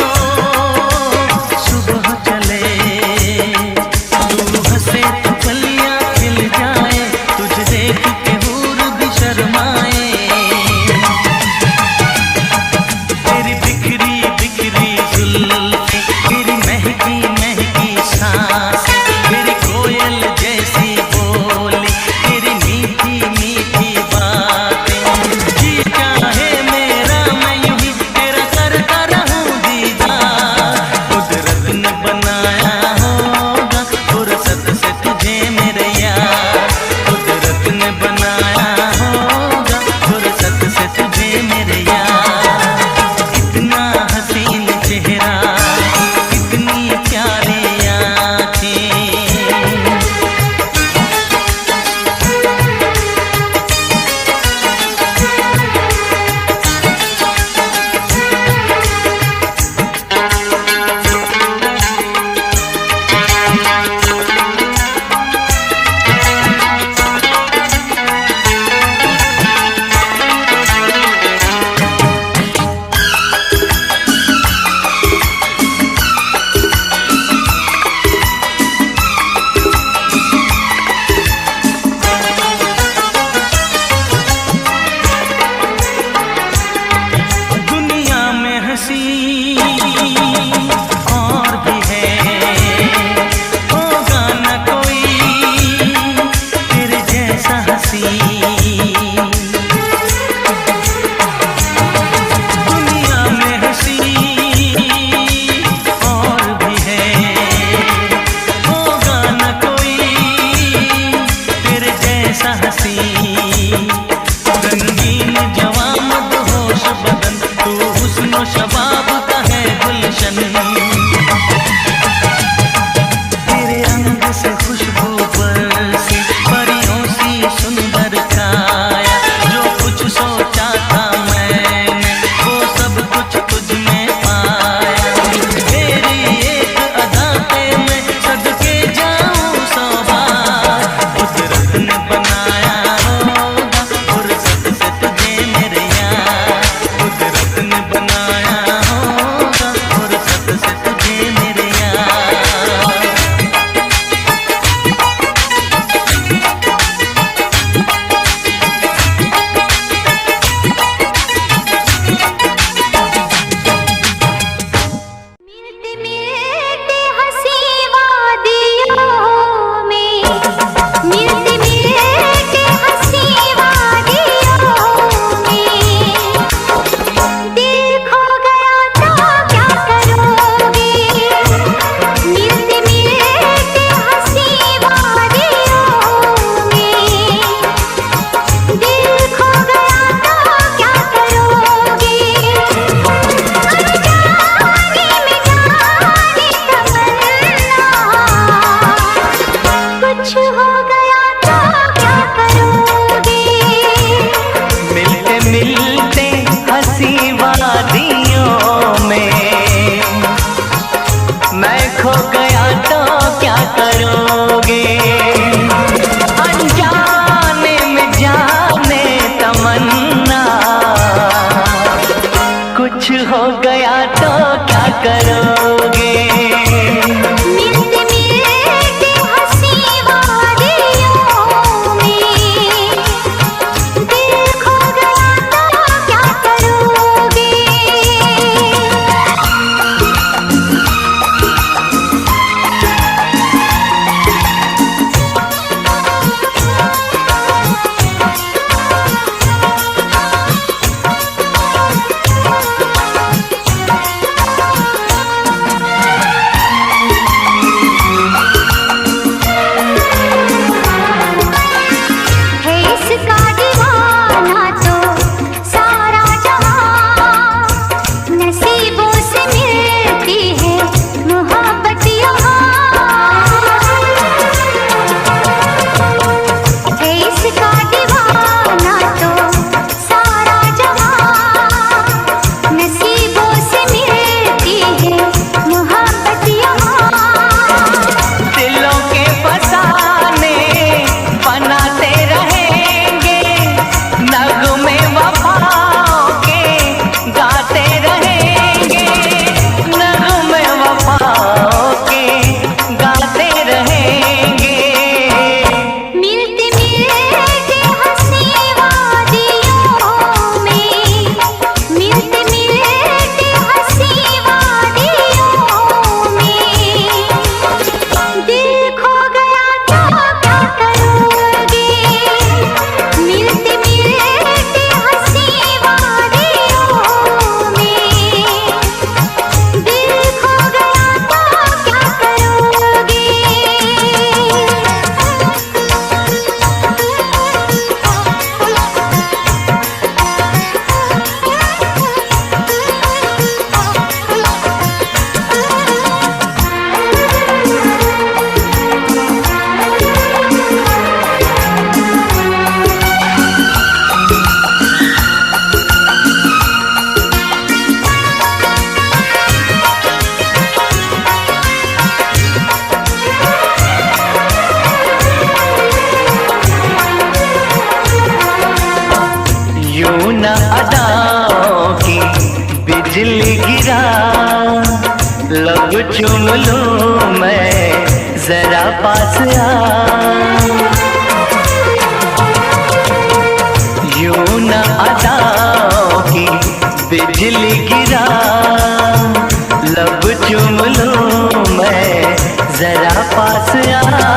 सुबह चले। तू हंसे तो कलियां खिल जाए, तुझे देख के हूर भी शर्माए। तेरी बिखरी बिखरी जुल्फें, तेरी महकी महकी सांस, तेरी कोयल जैसी बोली, तेरी मीठी मीठी बातें, जी चाहे मेरा मैं यूं ही तेरा करता रहूं दीदार, कुदरत ने बनाया होगा, फुर्सत से तुझे मेरे यार, कुदरत ने बनाया होगा, बिजली गिरा लब चूम लूं मैं जरा पास आ यूं न अदाओं की बिजली गिरा लब चूम लूं मैं जरा पास आ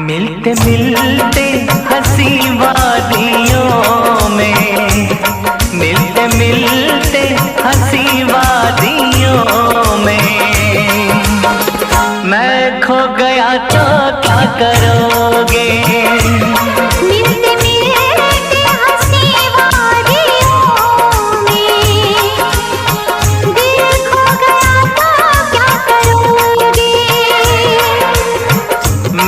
मिलते मिलते हंसी वादियों में मिलते मिलते हंसी वादियों में मैं खो गया तो क्या करोगे मिलते मिलते हंसी वादियों में दिल खो गया तो क्या करोगे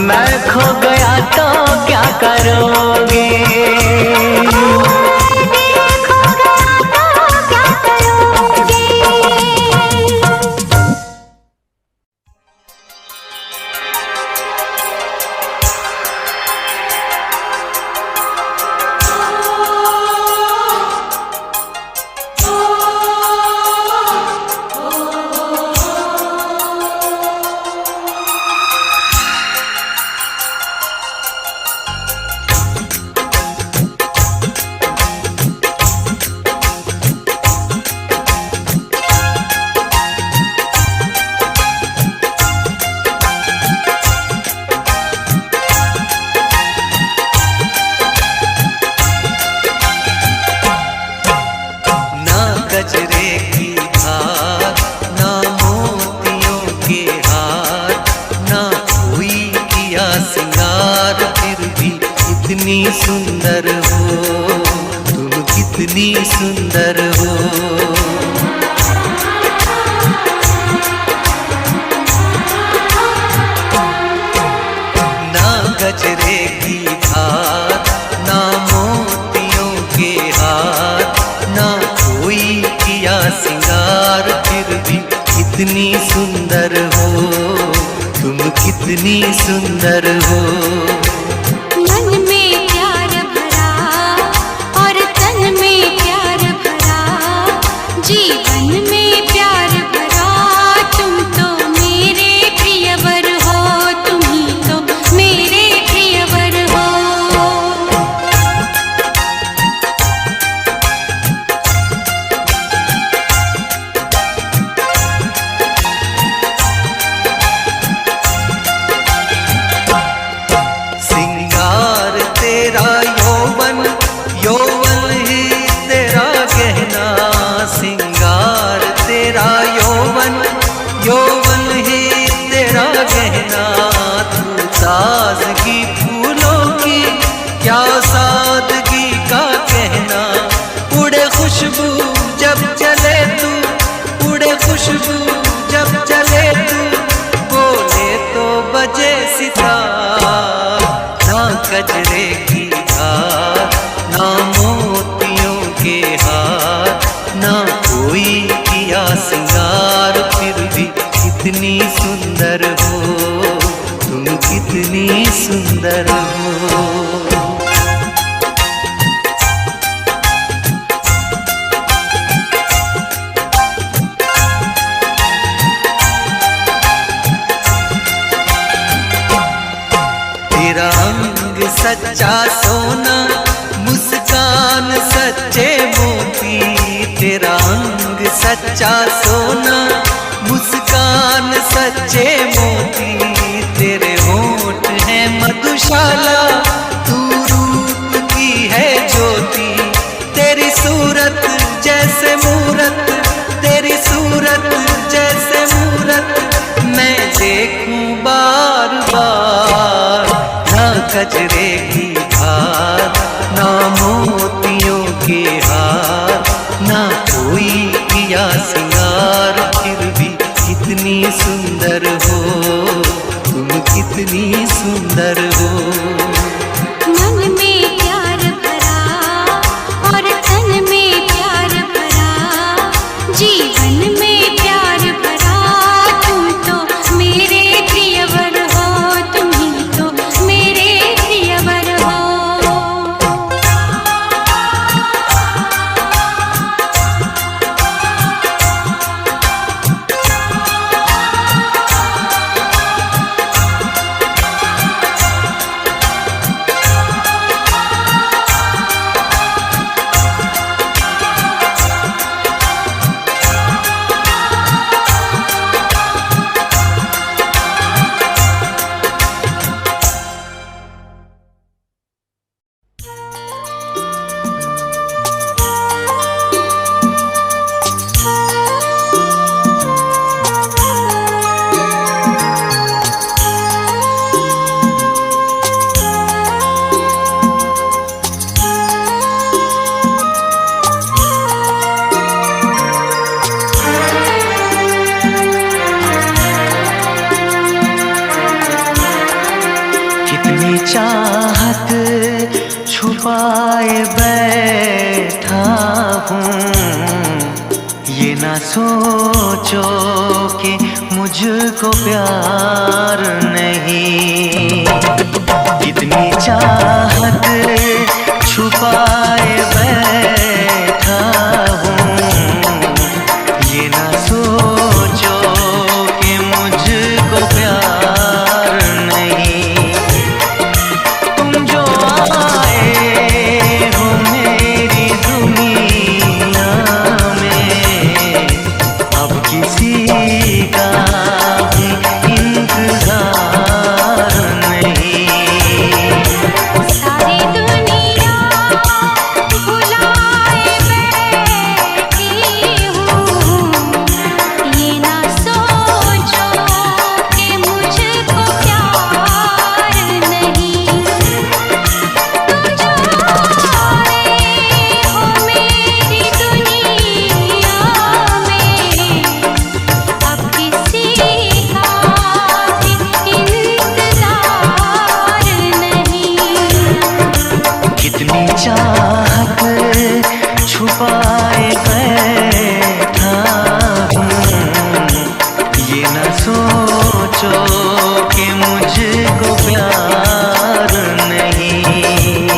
मैं खो गया तो क्या करोगे गजरे की धार ना मोतियों के हार ना कोई किया सिंगार फिर भी इतनी सुंदर हो तुम कितनी सुंदर हो ना गजरे की धार ना मोतियों के हार ना कोई किया सिंगार फिर भी कितनी सुंदर हो तुम कितनी सुंदर हो मन में प्यार भरा और तन में प्यार भरा जीवन में प्यार भरा तुम तो मेरे प्रियवर हो तुम ही तो मेरे प्रियवर हो यौवन ही तेरा गहना सिंगार तेरा यौवन यौवन ही तेरा गहना तू ताजगी फूलों की क्या सादगी का कहना उड़े खुशबू जब चले तू उड़े खुशबू जब चले तू बोले तो बजे सितार ना गजरे की धार ना मोतियों के हार ना कोई किया सिंगार फिर भी कितनी सुंदर हो तुम कितनी सुंदर हो तेरा अंग सच्चा सोना मुस्कान सच्चे मोती तेरा अंग सच्चा सोना मुस्कान सच्चे मोती तेरे होठ हैं मधुशाला तू रूप की है ज्योति तेरी सूरत जैसे मूरत तेरी सूरत जैसे मूरत मैं देखूं बार बार ना गजरे की धार ना मोतियों के हार ना कोई किया सिंगार फिर भी कितनी सुंदर हो तुम कितनी सुंदर हो मन में प्यार भरा और तन सोचो कि मुझको प्यार नहीं, कितनी चाहत छुपाए बैठा हूँ। ये ना सोचो कि मुझको प्यार नहीं। तुम जो आए हो मेरी दुनिया में, अब किसी का भी इंतजार नहीं। सारी दुनिया भुलाए बैठी हूँ, ये ना सोचो कि मुझको प्यार नहीं। तुम जो आए हो मेरी दुनिया में, अब किसी का भी इंतजार नहीं। कितनी चाहत छुपाए बैठा हूँ। ये न सोचो कि मुझको प्यार नहीं।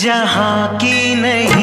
जहां की नहीं